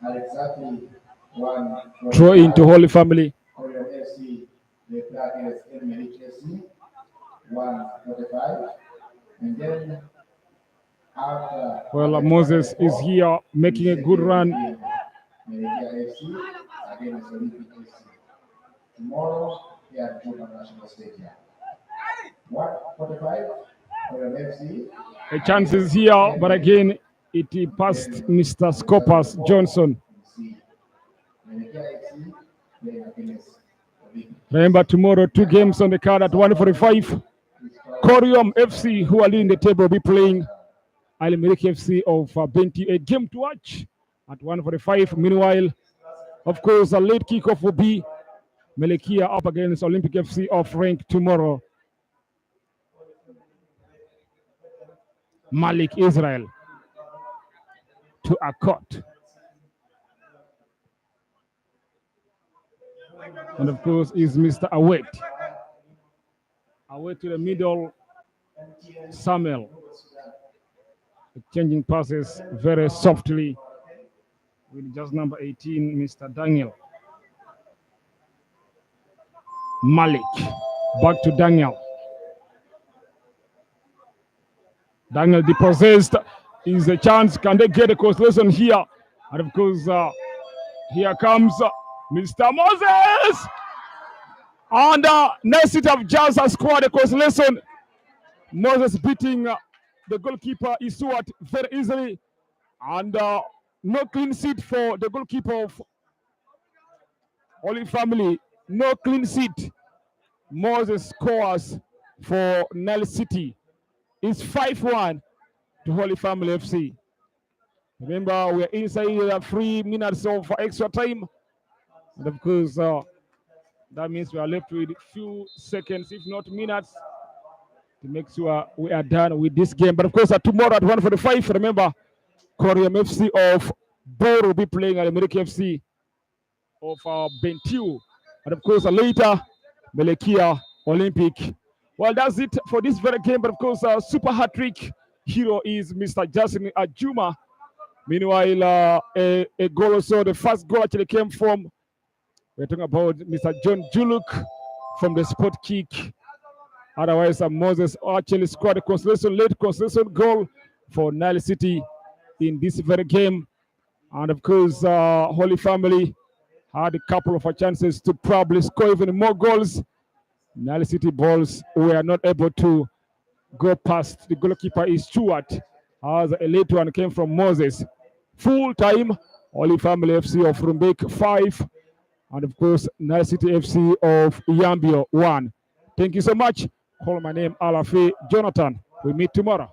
And exactly one Throw into Holy Family. Korean FC, they play against Elmerik FC, 1:45. And then after Moses is here making a good run. Meridia FC against Olympic FC. Tomorrow here at Juba National Stadium. 1:45 Korean FC. A chance is here, but again, it passed Mr. Scoppers Johnson. Remember, tomorrow 2 games on the card at 1:45. Corium FC, who are leading the table, will be playing Al-Merrikh FC of Benti. A game to watch at 1:45. Meanwhile, of course, a late kickoff will be Melekia up against Olympic FC of rank tomorrow. Malik Israel to Akot. And of course is Mr. Awet. Awet to the middle, Samuel. Changing passes very softly with just number 18, Mr. Daniel. Malik, back to Daniel. Daniel depossessed is a chance. Can they get a consolation here? And of course, here comes Mr. Moses. And next it have just scored a consolation. Moses beating the goalkeeper Isuat very easily. And no clean sheet for the goalkeeper of Holy Family. No clean sheet. Moses scores for Nile City. It's 5-1 to Holy Family FC. Remember, we're inside 3 minutes of extra time. And of course, that means we are left with a few seconds, if not minutes, to make sure we are done with this game. But of course, tomorrow at 1:45, remember, Corium FC of Bor will be playing at Al-Merrikh FC of Bentiu. And of course, later, Melekia Olympic. Well, that's it for this very game. But of course, super hat-trick hero is Mr. Justin Ajuma. Meanwhile, a goal also, the first goal actually came from, we're talking about Mr. John Juluk from the spot kick. Otherwise, Moses actually scored a consolation, late consolation goal for Nile City in this very game. And of course, Holy Family had a couple of chances to probably score even more goals. Nile City balls were not able to go past the goalkeeper is Stewart, as a late one came from Moses. Full time, Holy Family FC of Rumbek 5, and of course Nile City FC of Yambio 1. Thank you so much. Call my name Alafi Jonathan. We meet tomorrow.